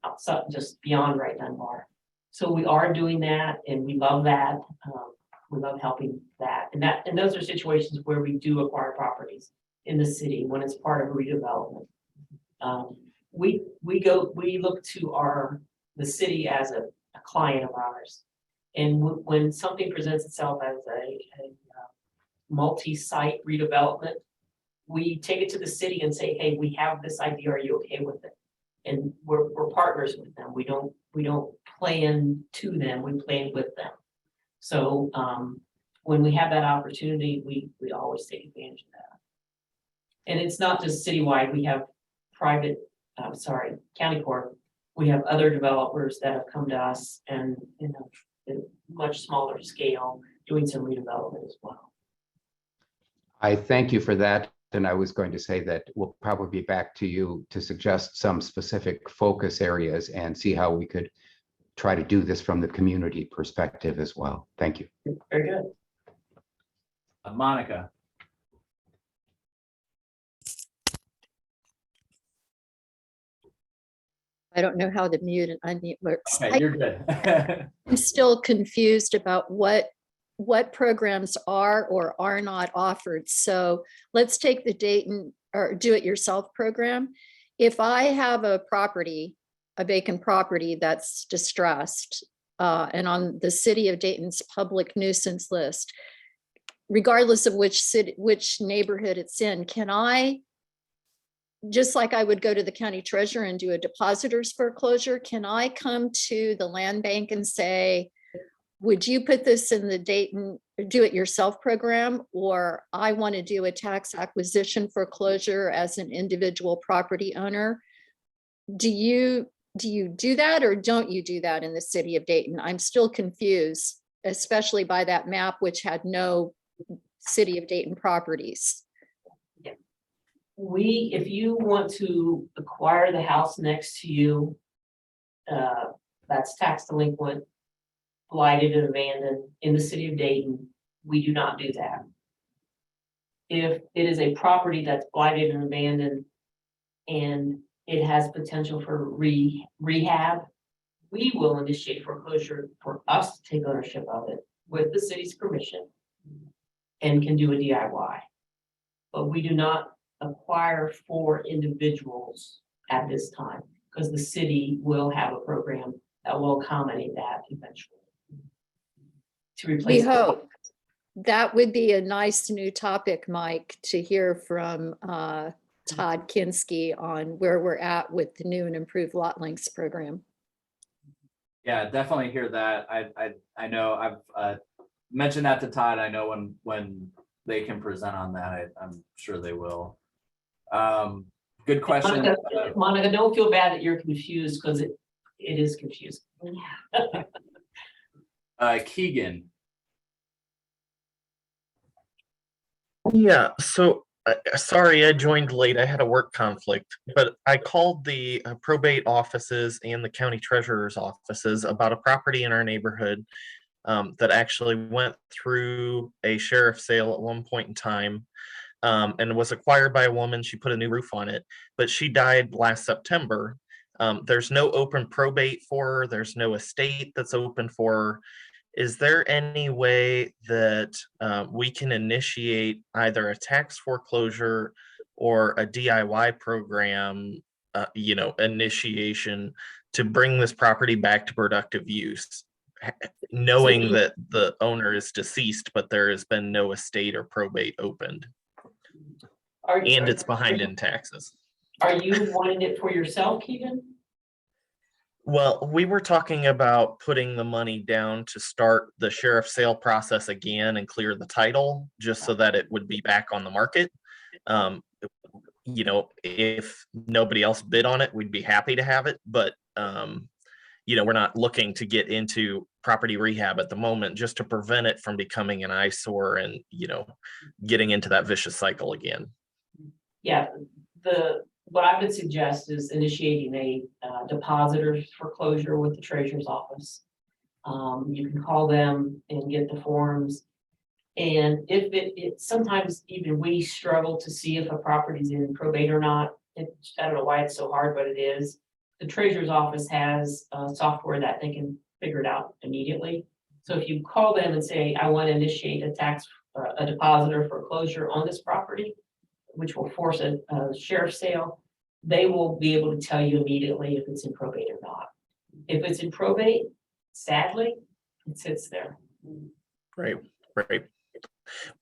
outside, just beyond Wright Dunbar. So we are doing that, and we love that. We love helping that. And those are situations where we do acquire properties in the city when it's part of a redevelopment. We look to the city as a client of ours. And when something presents itself as a multi-site redevelopment, we take it to the city and say, hey, we have this idea, are you okay with it? And we're partners with them. We don't plan to them, we plan with them. So when we have that opportunity, we always take advantage of that. And it's not just citywide, we have County Corp. We have other developers that have come to us and in much smaller scale, doing some redevelopment as well. I thank you for that. And I was going to say that we'll probably be back to you to suggest some specific focus areas and see how we could try to do this from the community perspective as well. Thank you. Very good. Monica. I don't know how the mute and unmute works. Okay, you're good. I'm still confused about what programs are or are not offered. So let's take the Dayton or do-it-yourself program. If I have a property, a vacant property that's distressed and on the city of Dayton's public nuisance list, regardless of which neighborhood it's in, can I, just like I would go to the county treasurer and do a depositor's foreclosure, can I come to the land bank and say, would you put this in the Dayton do-it-yourself program, or I want to do a tax acquisition foreclosure as an individual property owner? Do you do that, or don't you do that in the city of Dayton? I'm still confused, especially by that map, which had no city of Dayton properties. If you want to acquire the house next to you, that's tax delinquent, blighted and abandoned in the city of Dayton, we do not do that. If it is a property that's blighted and abandoned and it has potential for rehab, we will initiate foreclosure for us to take ownership of it with the city's permission and can do a DIY. But we do not acquire for individuals at this time, because the city will have a program that will accommodate that eventually. To replace. We hope. That would be a nice new topic, Mike, to hear from Todd Kinski on where we're at with the new and improved lot lengths program. Yeah, definitely hear that. I know I've mentioned that to Todd. I know when they can present on that, I'm sure they will. Good question. Monica, don't feel bad that you're confused, because it is confusing. Keegan. Yeah, so Sorry, I joined late. I had a work conflict, but I called the probate offices and the county treasurer's offices about a property in our neighborhood that actually went through a sheriff's sale at one point in time, and was acquired by a woman. She put a new roof on it, but she died last September. There's no open probate for her. There's no estate that's open for her. Is there any way that we can initiate either a tax foreclosure or a DIY program, initiation to bring this property back to productive use? Knowing that the owner is deceased, but there has been no estate or probate opened, and it's behind in taxes. Are you wanting it for yourself, Keegan? Well, we were talking about putting the money down to start the sheriff's sale process again and clear the title, just so that it would be back on the market. If nobody else bid on it, we'd be happy to have it, but we're not looking to get into property rehab at the moment, just to prevent it from becoming an eyesore and, getting into that vicious cycle again. Yeah, what I would suggest is initiating a depositor's foreclosure with the treasurer's office. You can call them and get the forms. And if it sometimes even we struggle to see if a property's in probate or not. I don't know why it's so hard, but it is. The treasurer's office has software that they can figure it out immediately. So if you call them and say, I want to initiate a depositor foreclosure on this property, which will force a sheriff's sale, they will be able to tell you immediately if it's in probate or not. If it's in probate, sadly, it sits there. Right.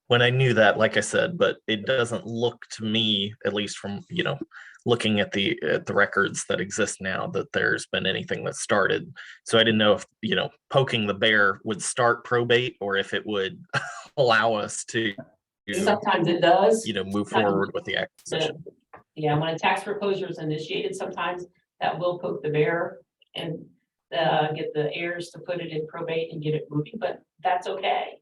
When I knew that, like I said, but it doesn't look to me, at least from, looking at the records that exist now, that there's been anything that started. So I didn't know if, poking the bear would start probate, or if it would allow us to Sometimes it does. Move forward with the acquisition. Yeah, when a tax foreclosure is initiated, sometimes that will poke the bear and get the heirs to put it in probate and get it moving, but that's okay.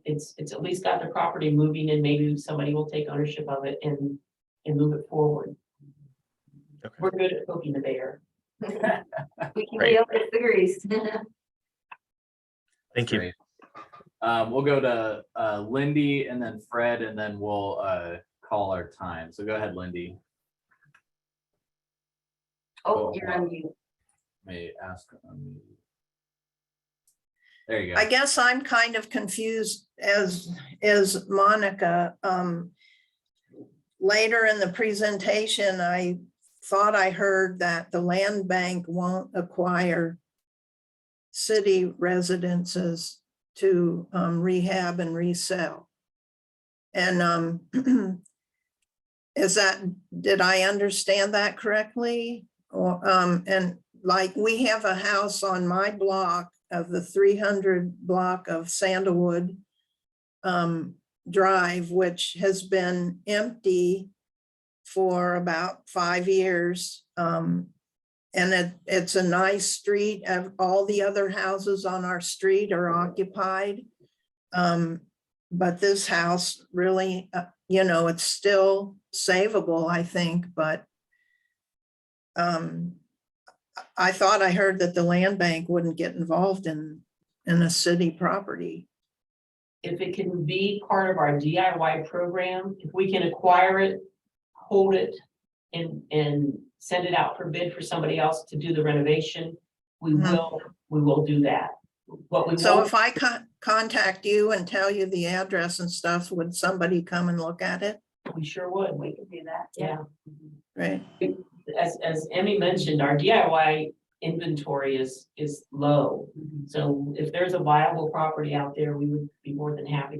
It's at least got the property moving, and maybe somebody will take ownership of it and move it forward. Okay. We're good at poking the bear. We can Right. be able to degrees. Thank you. Great. We'll go to Lindy and then Fred, and then we'll call our time. So go ahead, Lindy. Oh, you're on mute. May ask. There you go. I guess I'm kind of confused as Monica. Later in the presentation, I thought I heard that the land bank won't acquire city residences to rehab and resell. And did I understand that correctly? Or, and like, we have a house on my block of the 300 block of Sandalwood Drive, which has been empty for about 5 years. And it's a nice street. All the other houses on our street are occupied. But this house really, it's still savable, I think, but I thought I heard that the land bank wouldn't get involved in a city property. If it can be part of our DIY program, if we can acquire it, hold it, and send it out for bid for somebody else to do the renovation, we will do that. So if I contact you and tell you the address and stuff, would somebody come and look at it? We sure would. We can do that. Yeah. Right. As Emmy mentioned, our DIY inventory is low. So if there's a viable property out there, we would be more than happy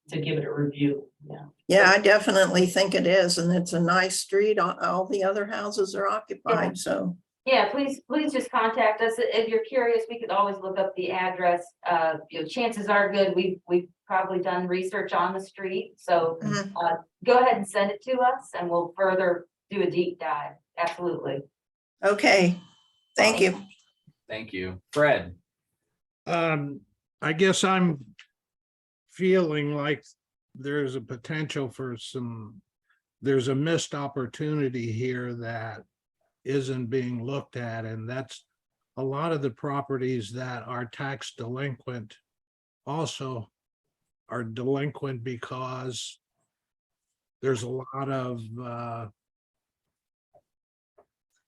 to give it a review. Yeah. Yeah, I definitely think it is. And it's a nice street. All the other houses are occupied, so. Yeah, please just contact us. If you're curious, we could always look up the address. Chances are good, we've probably done research on the street. So go ahead and send it to us and we'll further do a deep dive. Absolutely. Okay, thank you. Thank you. Fred. I guess I'm feeling like there's a potential for there's a missed opportunity here that isn't being looked at, and that's a lot of the properties that are tax delinquent also are delinquent because there's a lot of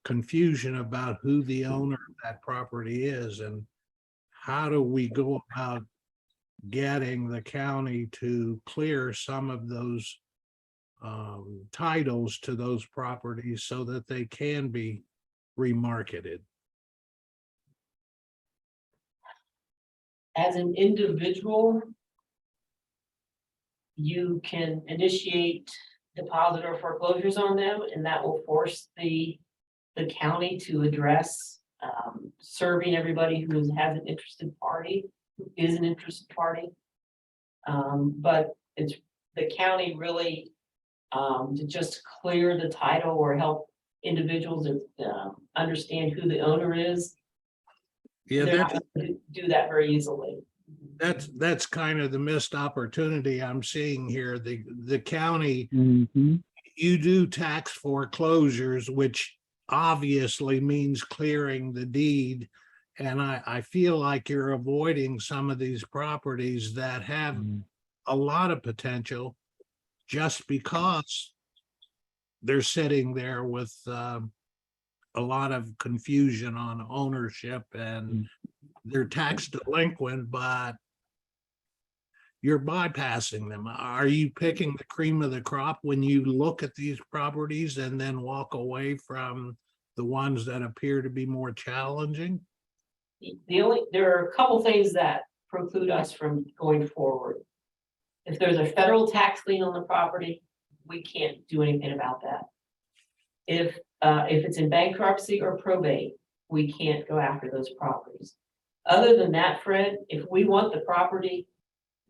confusion about who the owner of that property is, and how do we go about getting the county to clear some of those titles to those properties so that they can be remarketed. As an individual, you can initiate deposit or foreclosures on them, and that will force the county to address serving everybody who has an interested party, who is an interested party. But it's the county really to just clear the title or help individuals understand who the owner is. Yeah, They're not gonna do that very easily. that's kind of the missed opportunity I'm seeing here. The county, you do tax foreclosures, which obviously means clearing the deed. And I feel like you're avoiding some of these properties that have a lot of potential just because they're sitting there with a lot of confusion on ownership and they're tax delinquent, but you're bypassing them. Are you picking the cream of the crop when you look at these properties and then walk away from the ones that appear to be more challenging? There are a couple things that preclude us from going forward. If there's a federal tax lien on the property, we can't do anything about that. If it's in bankruptcy or probate, we can't go after those properties. Other than that, Fred, if we want the property,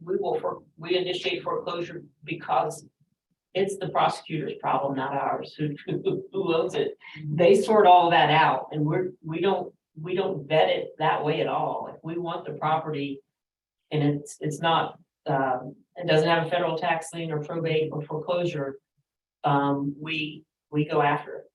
we initiate foreclosure because it's the prosecutor's problem, not ours. Who owns it? They sort all that out, and we don't vet it that way at all. If we want the property and it's not it doesn't have a federal tax lien or probate or foreclosure, we go after it.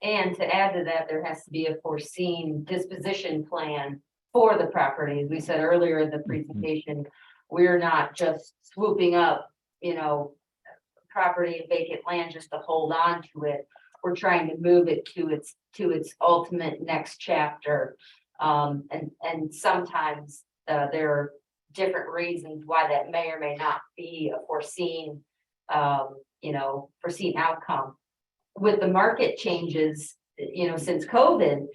And to add to that, there has to be a foreseen disposition plan for the property. As we said earlier in the presentation, we're not just swooping up, property and vacant land just to hold on to it. We're trying to move it to its ultimate next chapter. And sometimes there are different reasons why that may or may not be a foreseen outcome. With the market changes, since COVID,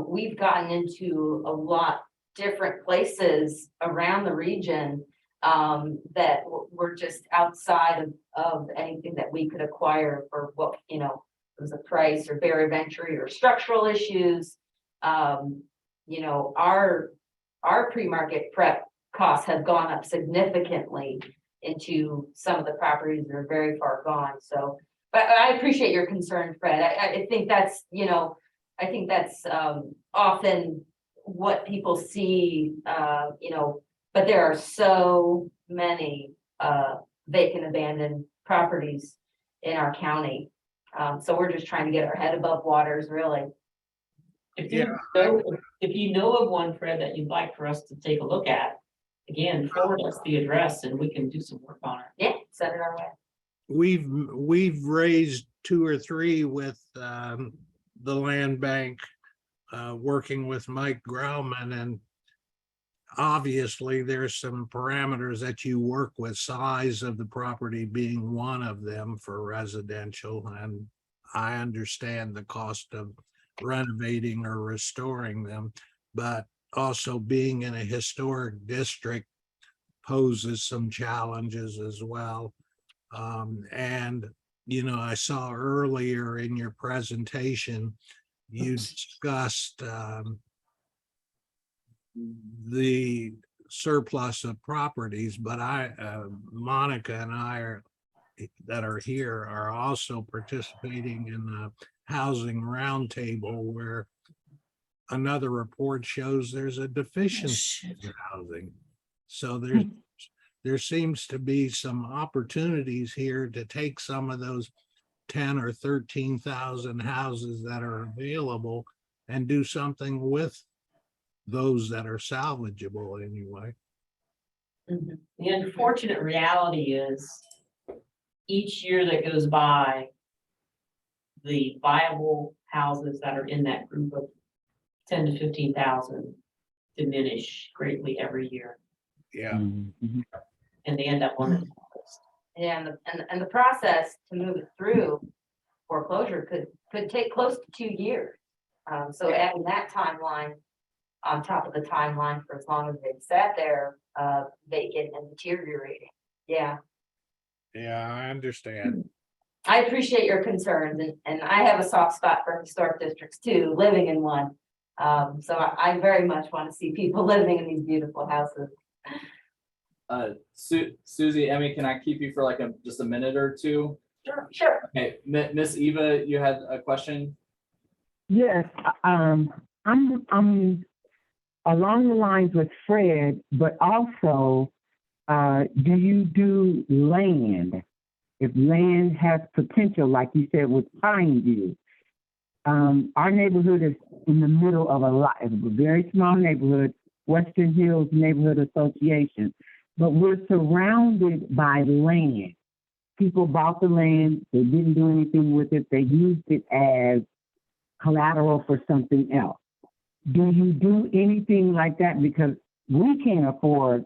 we've gotten into a lot different places around the region that were just outside of anything that we could acquire for what, it was a price or barrier of entry or structural issues. Our pre-market prep costs have gone up significantly into some of the properties that are very far gone. So, but I appreciate your concern, Fred. I think that's, often what people see, but there are so many vacant abandoned properties in our county. So we're just trying to get our head above waters, really. If you know of one, Fred, that you'd like for us to take a look at, again, forward us the address and we can do some work on it. Yeah, send it our way. We've raised 2 or 3 with the land bank, working with Mike Grauman, and obviously there's some parameters that you work with, size of the property being one of them for residential, and I understand the cost of renovating or restoring them, but also being in a historic district poses some challenges as well. And I saw earlier in your presentation, you discussed the surplus of properties, but Monica and I that are here are also participating in the housing roundtable, where another report shows there's a deficiency in housing. So there seems to be some opportunities here to take some of those 10 or 13,000 houses that are available and do something with those that are salvageable anyway. The unfortunate reality is each year that goes by, the viable houses that are in that group of 10 to 15,000 diminish greatly every year, Yeah. Mhm. and they end up on the list. Yeah, and the process to move it through foreclosure could take close to 2 years. So adding that timeline on top of the timeline for as long as they've sat there, vacant and deteriorating. Yeah, Yeah, I understand. I appreciate your concerns and I have a soft spot for historic districts too, living in one. So I very much want to see people living in these beautiful houses. Susie, Emmy, can I keep you for like just a minute or two? Sure. Okay, Miss Eva, you had a question? Yes, I'm along the lines with Fred, but also, do you do land? If land has potential, like you said with Pineview, our neighborhood is in the middle of a very small neighborhood, Western Hills Neighborhood Association, but we're surrounded by land. People bought the land, they didn't do anything with it, they used it as collateral for something else. Do you do anything like that? Because we can't afford,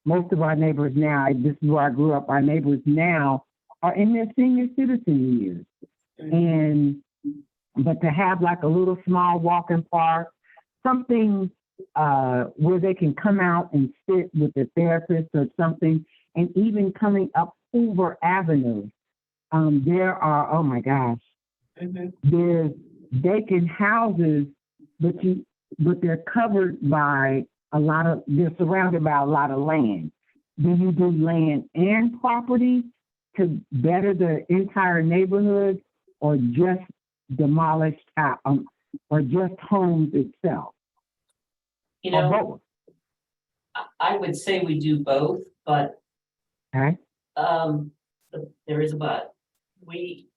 most of our neighbors now, this is where I grew up, our neighbors now are in their senior citizen years. But to have like a little small walking park, something where they can come out and sit with a therapist or something, and even coming up Hoover Avenue, there are, oh my gosh, there's vacant houses, but they're covered by they're surrounded by a lot of land. Do you do land and property to better the entire neighborhood, or just demolished or just homes itself? You Or know, both? I would say we do both, but Okay. there is a but. We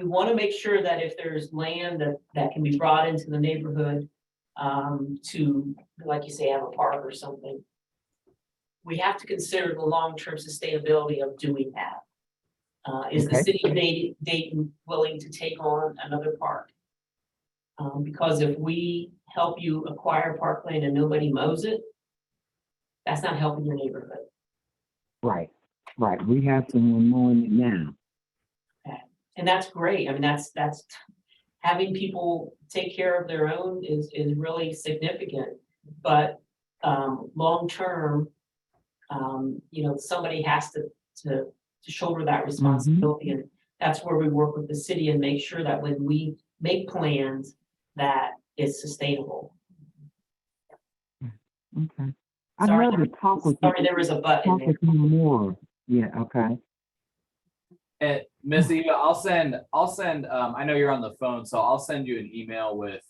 want to make sure that if there's land that can be brought into the neighborhood, to, like you say, have a park or something, we have to consider the long-term sustainability of doing that. Is the Okay. city of Dayton willing to take on another park? Because if we help you acquire parkland and nobody mows it, that's not helping your neighborhood. Right. We have someone mowing it now. And that's great. I mean, that's having people take care of their own is really significant. But long term, somebody has to shoulder that responsibility. And that's where we work with the city and make sure that when we make plans, that it's sustainable. Okay. I'd Sorry, love to talk with you. Sorry, there was a but in Talk there. with you more. Yeah, okay. And Miss Eva, I'll send, I know you're on the phone, so I'll send you an email with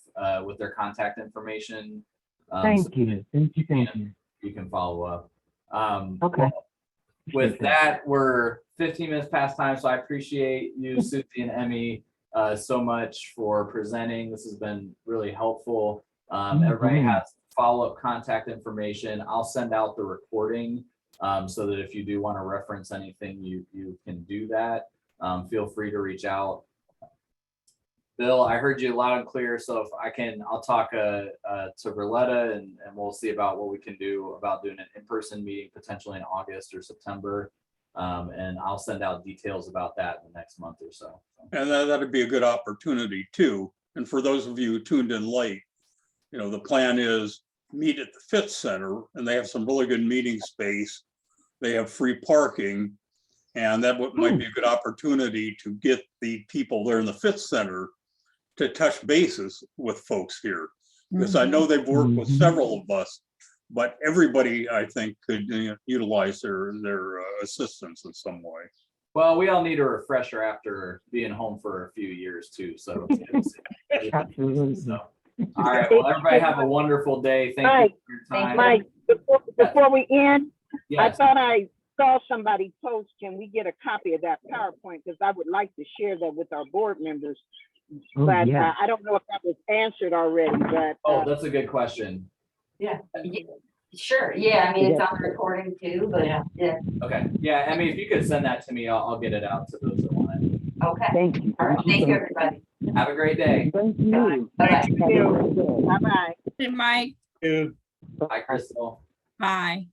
their contact information. Thank you. You can follow up. Okay. With that, we're 15 minutes past time, so I appreciate you, Susie and Emmy, so much for presenting. This has been really helpful. Everybody has follow-up contact information. I'll send out the recording so that if you do want to reference anything, you can do that. Feel free to reach out. Bill, I heard you loud and clear, so if I can, I'll talk to Berletta and we'll see about what we can do about doing an in-person meeting potentially in August or September. And I'll send out details about that in the next month or so. And that'd be a good opportunity too. And for those of you who tuned in late, the plan is meet at the Fitz Center, and they have some really good meeting space. They have free parking, and that might be a good opportunity to get the people there in the Fitz Center to touch bases with folks here. Because I know they've worked with several of us, but everybody, I think, could utilize their assistance in some way. Well, we all need a refresher after being home for a few years too. So, Absolutely. so All right, well, everybody have a wonderful day. Thank you Mike, for your thank time. you. Mike, before we end, I Yes, thought I saw somebody post, can we get a copy of that PowerPoint? Because I would like to share that with our board members. Oh, But yeah. I don't know if that was answered already, but. oh, that's a good question. Sure, yeah, I mean, it's on recording too, but Yeah. yeah, Okay, yeah, Emmy, if you could send that to me, I'll get it out to those that want it. okay. Thank you. All right, thank you, everybody. Have a great day. Thank you. Bye-bye. Have a great day. Bye-bye. Hey, Mike, Bye, Crystal. bye.